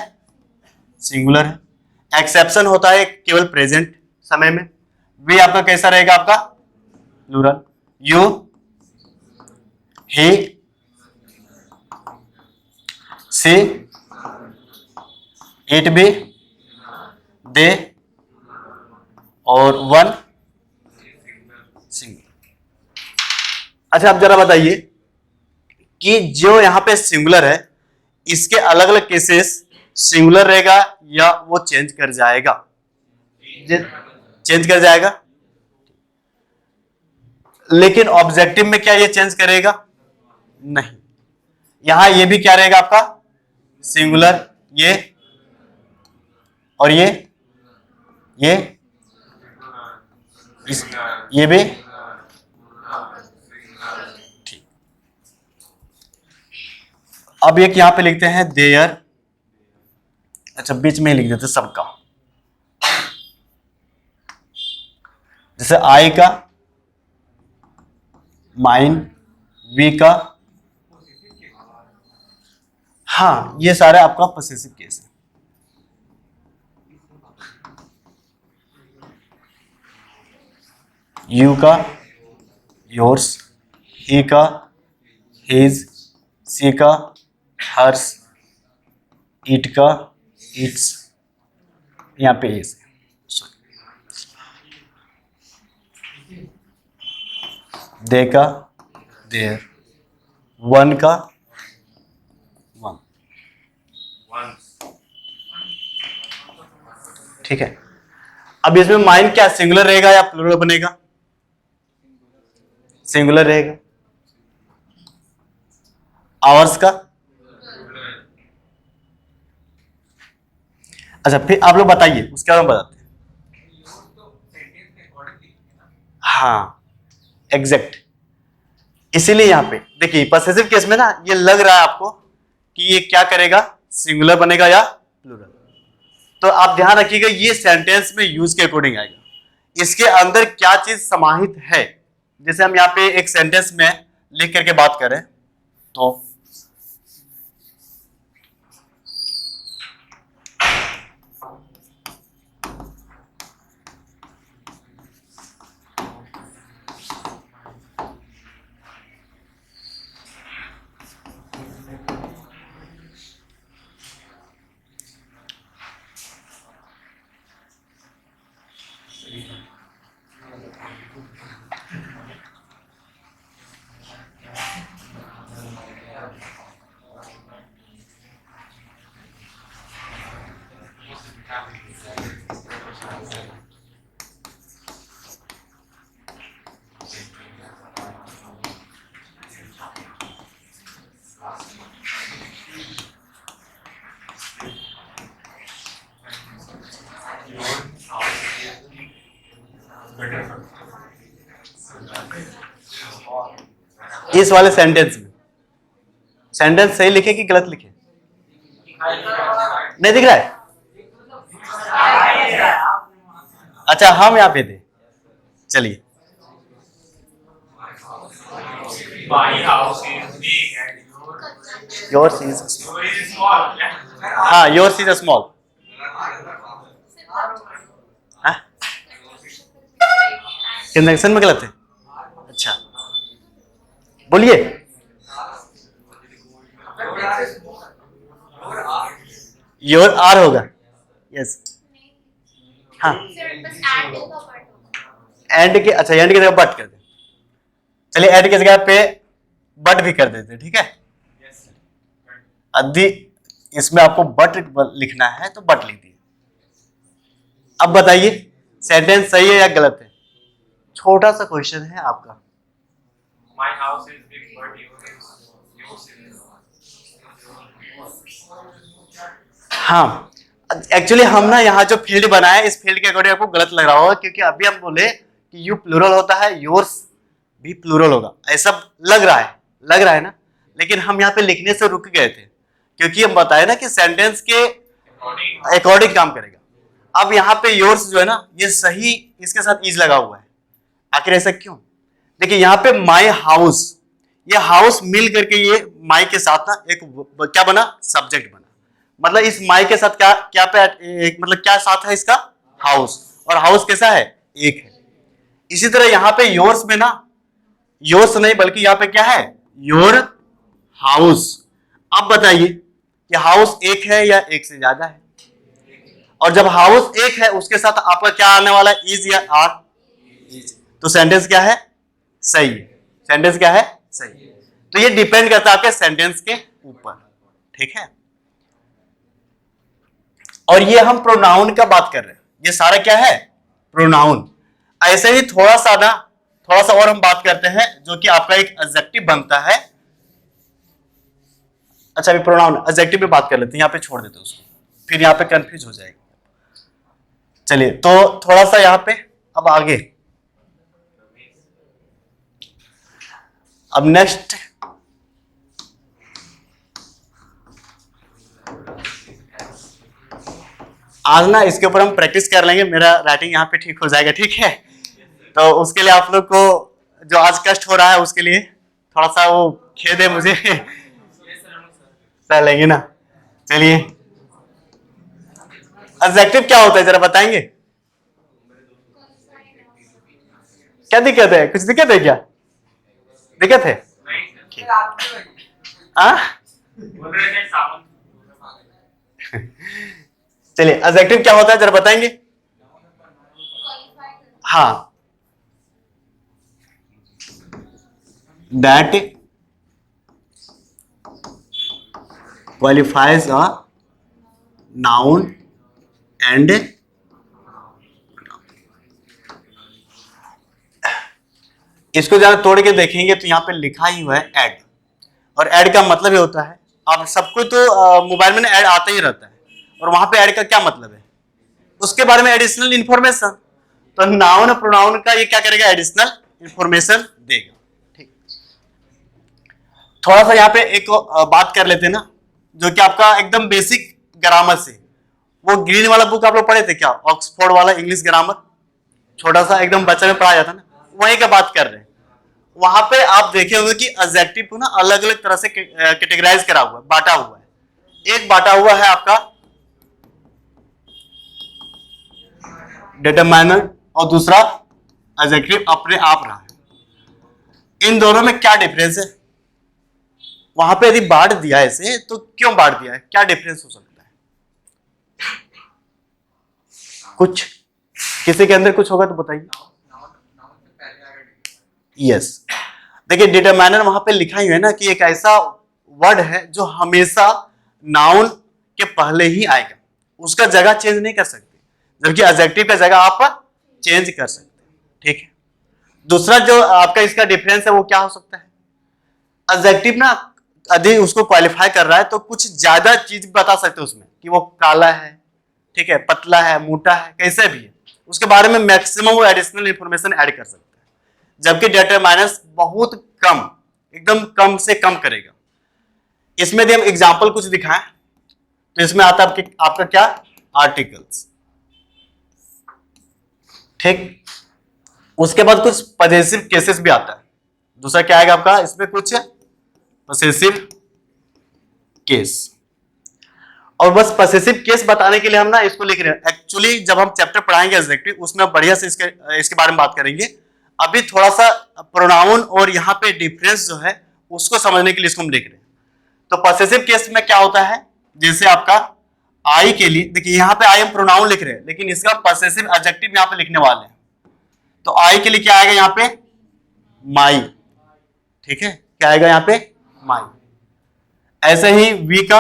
सिंगुलर है। एक्सेप्शन होता है केवल प्रेजेंट समय में। वी आपका कैसा रहेगा, आपका plural. You, he, she, it भी, दे और वन सिंगुलर। अच्छा आप जरा बताइए कि जो यहां पे सिंगुलर है इसके अलग अलग केसेस सिंगुलर रहेगा या वो चेंज कर जाएगा, चेंज कर जाएगा। लेकिन ऑब्जेक्टिव में क्या ये चेंज करेगा, नहीं। यहां ये भी क्या रहेगा आपका, सिंगुलर, ये और ये ये भी ठीक। अब एक यहां पे लिखते हैं देयर, अच्छा बीच में ही लिख देते सबका। जैसे आई का, माइन, वी का, हाँ ये सारे आपका पॉसेसिव केस है। यू का, योर्स, ही का, हिज, सी का, हर्स, इट का, इट्स, यहाँ पे इज, दे का, देयर, वन का, वन। ठीक है, अब इसमें माइन क्या सिंगुलर रहेगा या प्लूरल बनेगा? सिंगुलर रहेगा। आवर्स का, अच्छा फिर आप लोग बताइए, उसके बारे में बताते हैं। हाँ एग्जैक्ट, इसीलिए यहां पे देखिए पॉसेसिव केस में ना ये लग रहा है आपको कि ये क्या करेगा, सिंगुलर बनेगा या प्लूरल। तो आप ध्यान रखिएगा ये सेंटेंस में यूज के अकॉर्डिंग आएगा, इसके अंदर क्या चीज समाहित है। जैसे हम यहाँ पे एक सेंटेंस में लिख करके बात करें तो इस वाले सेंटेंस में सेंटेंस सही लिखे कि गलत लिखे? नहीं दिख रहा है? अच्छा हम यहाँ पे थे, चलिए My house is big and yours is, yours is small. हाँ योर्स इज स्मॉल, कंजंक्शन में गलत है। अच्छा बोलिए, योर आर होगा, यस हाँ एंड के, अच्छा एंड की जगह बट कर दे, चलिए एंड की जगह पे बट भी कर देते, ठीक है। यदि इसमें आपको बट लिखना है तो बट लिख दिए। अब बताइए सेंटेंस सही है या गलत है? छोटा सा क्वेश्चन है आपका। My house is big, but yours is. हाँ एक्चुअली हम ना यहाँ जो फील्ड बनाए इस फील्ड के अकॉर्डिंग आपको गलत लग रहा होगा, क्योंकि अभी हम बोले कि यू प्लूरल होता है, योर्स भी प्लूरल होगा, ऐसा लग रहा है ना। लेकिन हम यहाँ पे लिखने से रुक गए थे, क्योंकि हम बताए ना कि सेंटेंस के अकॉर्डिंग काम करेगा। अब यहाँ पे योर्स जो है ना ये सही इसके साथ इज लगा हुआ है, आखिर ऐसा क्यों? देखिए यहाँ पे माई हाउस, ये हाउस मिल करके ये माई के साथ ना एक क्या बना, सब्जेक्ट बना। मतलब इस माई के साथ क्या क्या पे एक मतलब क्या साथ है इसका, हाउस, और हाउस कैसा है, एक है। इसी तरह यहाँ पे योर्स में ना योर्स नहीं बल्कि यहाँ पे क्या है, योर हाउस। अब बताइए कि हाउस एक है या एक से ज्यादा है? और जब हाउस एक है उसके साथ आपका क्या आने वाला है, इज या आर, तो सेंटेंस क्या है, सही है। सेंटेंस क्या है, सही है। तो ये डिपेंड करता है आपके सेंटेंस के ऊपर, ठीक है। और ये हम प्रोनाउन का बात कर रहे हैं, ये सारा क्या है, प्रोनाउन। ऐसे ही थोड़ा सा और हम बात करते हैं जो कि आपका एक एडजेक्टिव बनता है। अच्छा अभी प्रोनाउन एडजेक्टिव पे बात कर लेते हैं, यहाँ पे छोड़ देते हैं उसको, फिर यहाँ पे कंफ्यूज हो जाएगा। चलिए तो थोड़ा सा यहाँ पे अब आगे, अब नेक्स्ट आज ना इसके ऊपर हम प्रैक्टिस कर लेंगे, मेरा राइटिंग यहाँ पे ठीक हो जाएगा, ठीक है। तो उसके लिए आप लोग को जो आज कष्ट हो रहा है उसके लिए थोड़ा सा वो खेद है मुझे। सह लेंगे ना। चलिए, एडजेक्टिव क्या होता है जरा बताएंगे? क्या दिक्कत है? कुछ दिक्कत है क्या? दिक्कत है? हाँ, बोल रहे थे साबुन। चलिए, एडजेक्टिव क्या होता है जरा बताएंगे? हाँ, that qualifies a noun and इसको जरा तोड़ के देखेंगे तो यहाँ पे लिखा ही हुआ है ऐड। और ऐड का मतलब ये होता है, आप सबको तो मोबाइल में ऐड आता ही रहता है, और वहां पे ऐड का क्या मतलब है? उसके बारे में एडिशनल इंफॉर्मेशन। तो नाउन और प्रोनाउन का ये क्या करेगा? एडिशनल इंफॉर्मेशन देगा। ठीक, थोड़ा सा यहाँ पे एक बात कर लेते हैं ना, जो कि आपका एकदम बेसिक ग्रामर से, वो ग्रीन वाला बुक आप लोग पढ़े थे क्या? ऑक्सफोर्ड वाला इंग्लिश ग्रामर, छोटा सा एकदम बच्चा में पढ़ाया जाता ना, वहीं का बात कर रहे हैं। वहां पे आप देखे होंगे कि एडजेक्टिव को ना अलग अलग तरह से कैटेगराइज करा हुआ है, बांटा हुआ है। एक बांटा हुआ है आपका डिटरमाइनर, और दूसरा एडजेक्टिव अपने आप रहा है। इन दोनों में क्या डिफरेंस है? वहां पे यदि बांट दिया है इसे, तो क्यों बांट दिया है? क्या डिफरेंस हो सकता है? कुछ किसी के अंदर कुछ होगा तो बताइए। यस, देखिए डिटरमाइनर वहां पे लिखा ही है ना कि एक ऐसा वर्ड है जो हमेशा नाउन के पहले ही आएगा, उसका जगह चेंज नहीं कर सकते, जबकि एडजेक्टिव का जगह आप चेंज कर सकते हैं। ठीक है, दूसरा जो आपका इसका डिफरेंस है वो क्या हो सकता है? एडजेक्टिव ना यदि उसको क्वालिफाई कर रहा है तो कुछ ज्यादा चीज बता सकते हैं उसमें, कि वो काला है, ठीक है, पतला है, मोटा है, कैसे भी है, उसके बारे में मैक्सिमम वो एडिशनल इंफॉर्मेशन ऐड कर सकता है। जबकि डिटरमाइनर्स बहुत कम, एकदम कम से कम करेगा। इसमें यदि हम एग्जाम्पल कुछ दिखाएं तो इसमें आता है आपका क्या? आर्टिकल्स। ठीक, उसके बाद कुछ पजेसिव केसेस भी आता है। दूसरा क्या आएगा आपका? इसमें कुछ पजेसिव केस। और बस पजेसिव केस बताने के लिए हम ना इसको लिख रहे हैं। एक्चुअली जब हम चैप्टर पढ़ाएंगे एडजेक्टिव, उसमें बढ़िया से इसके बारे में बात करेंगे। अभी थोड़ा सा प्रोनाउन और यहाँ पे डिफरेंस जो है उसको समझने के लिए इसको हम लिख रहे हैं। तो पजेसिव केस में क्या होता है? जैसे आपका आई के लिए, देखिए यहाँ पे आई हम प्रोनाउन लिख रहे हैं, लेकिन इसका पजेसिव एडजेक्टिव यहाँ पे लिखने वाले हैं। तो आई के लिए क्या आएगा यहाँ पे? माई। ठीक है, क्या आएगा यहाँ पे? माई। ऐसे ही वी का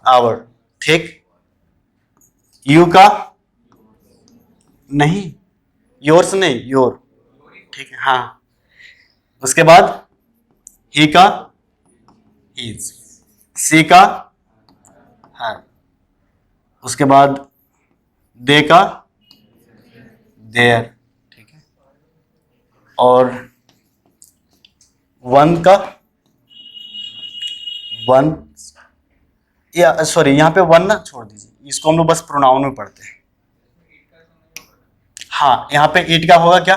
आवर। ठीक, यू का नहीं, योर्स नहीं, योर। ठीक है, हाँ। उसके बाद ही का हीज, सी का हर, उसके बाद दे का देयर। ठीक है, और वन का वन, या सॉरी यहाँ पे वन ना छोड़ दीजिए, इसको हम लोग बस प्रोनाउन में पढ़ते हैं। हाँ, यहाँ पे ईट का होगा क्या?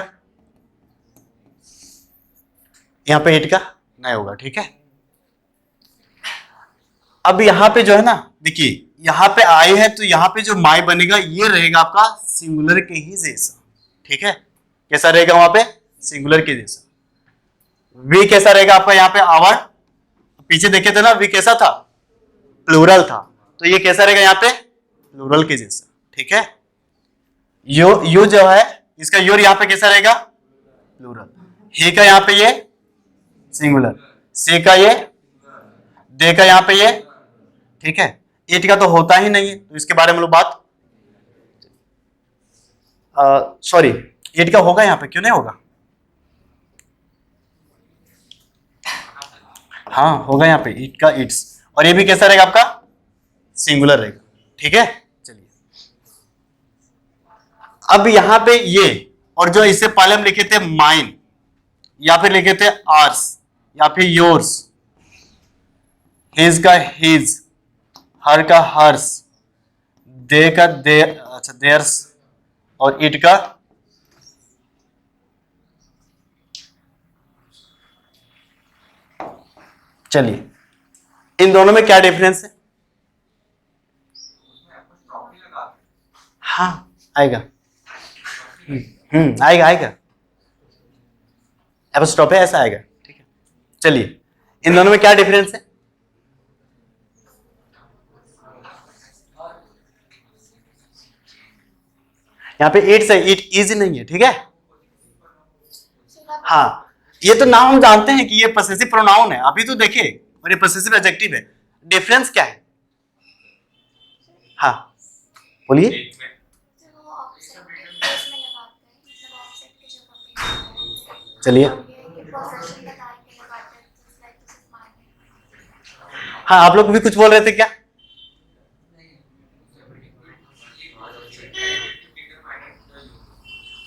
यहाँ पे ईट का नहीं होगा। ठीक है, अब यहाँ पे जो है ना, देखिए यहाँ पे आई है तो यहाँ पे जो माई बनेगा ये रहेगा आपका सिंगुलर के ही जैसा। ठीक है, कैसा रहेगा? वहां पे सिंगुलर के जैसा। वी कैसा रहेगा आपका? यहाँ पे आवर, पीछे देखे थे ना वी कैसा था? प्लूरल था, तो ये कैसा रहेगा यहाँ पे? प्लूरल के जैसा। ठीक है, यू जो है इसका योर यहाँ पे कैसा रहेगा? प्लूरल। ही का यहाँ पे ये सिंगुलर, सी का ये, दे का यहाँ पे ये। ठीक है, इट का तो होता ही नहीं है, तो इसके बारे में लोग बात, सॉरी इट का होगा यहाँ पे, क्यों नहीं होगा? हाँ होगा यहाँ पे, इट का इट्स, और ये भी कैसा रहेगा आपका? सिंगुलर रहेगा। ठीक है, चलिए अब यहां पे ये, और जो इससे पहले हम लिखे थे माइन, या फिर लिखे थे आर्स, या फिर योर्स, हिज का हिज, हर का हर्स, दे का दे, अच्छा देयर्स, और इट का चलिए इन दोनों में क्या डिफरेंस है? हाँ आएगा, आएगा आएगा, अब स्टॉप है ऐसा आएगा, ठीक है। चलिए इन दोनों में क्या डिफरेंस है? यहाँ पे इट्स है, इट इज नहीं है, ठीक है। हाँ ये तो नाम हम जानते हैं कि ये पसेसिव प्रोनाउन है, अभी तो देखिए, और ये पसेसिव एडजेक्टिव है। डिफरेंस क्या है? हाँ बोलिए। चलिए हाँ आप लोग भी कुछ बोल रहे थे क्या?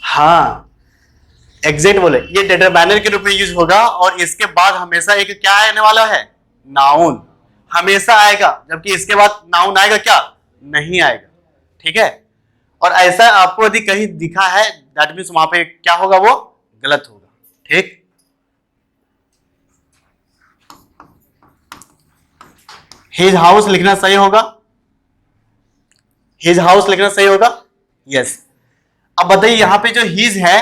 हाँ एग्जैक्ट बोले, ये डिटरमाइनर के रूप में यूज होगा और इसके बाद हमेशा एक क्या आने वाला है? नाउन हमेशा आएगा, जबकि इसके बाद नाउन आएगा क्या? नहीं आएगा, ठीक है। और ऐसा आपको यदि कहीं दिखा है दैट मीन्स वहां पे क्या होगा? वो गलत होगा, ठीक। हिज हाउस लिखना सही होगा, हिज हाउस लिखना सही होगा, यस। अब बताइए यहां पे जो हिज है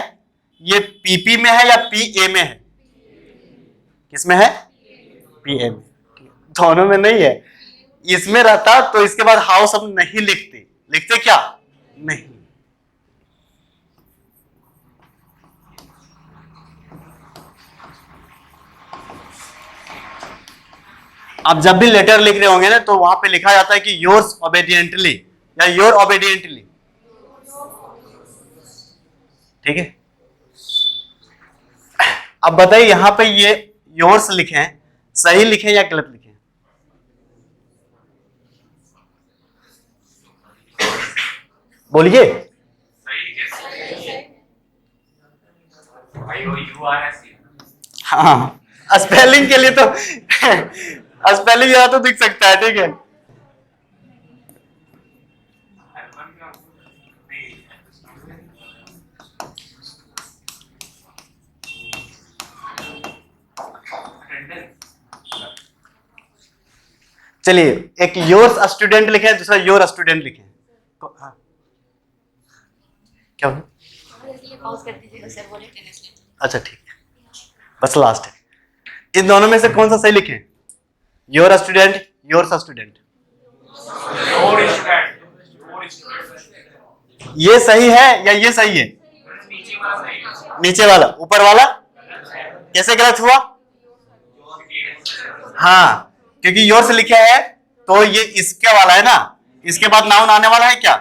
ये पीपी में है या पीए में है? किसमें है? पीए में, दोनों में नहीं है। इसमें रहता तो इसके बाद हाउस हम नहीं लिखते, लिखते क्या? नहीं। आप जब भी लेटर लिख रहे होंगे ना तो वहां पे लिखा जाता है कि योर्स ओबेडिएंटली या योर ओबेडिएंटली, ठीक है। अब बताइए यहां पे ये योर्स लिखे सही लिखे या गलत लिखे? बोलिए। हाँ स्पेलिंग के लिए तो स्पेलिंग यहां तो दिख सकता है, ठीक है। चलिए एक योर्स स्टूडेंट लिखे, दूसरा योर स्टूडेंट लिखे। हाँ क्या हुआ? अच्छा ठीक है, बस लास्ट है। इन दोनों में से कौन सा सही लिखें? Your student, your student? ये सही है या ये सही है? नीचे वाला, ऊपर वाला कैसे गलत हुआ? हाँ क्योंकि योर से लिखा है तो ये इसके वाला है ना, इसके बाद नाउन आने वाला है क्या?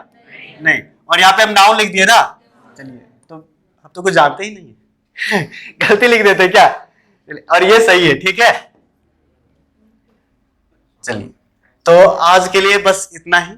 नहीं, और यहाँ पे हम नाउन लिख दिए ना। चलिए तो अब तो कुछ जानते ही नहीं है गलती लिख देते क्या? और ये सही है, ठीक है। चलिए तो आज के लिए बस इतना ही।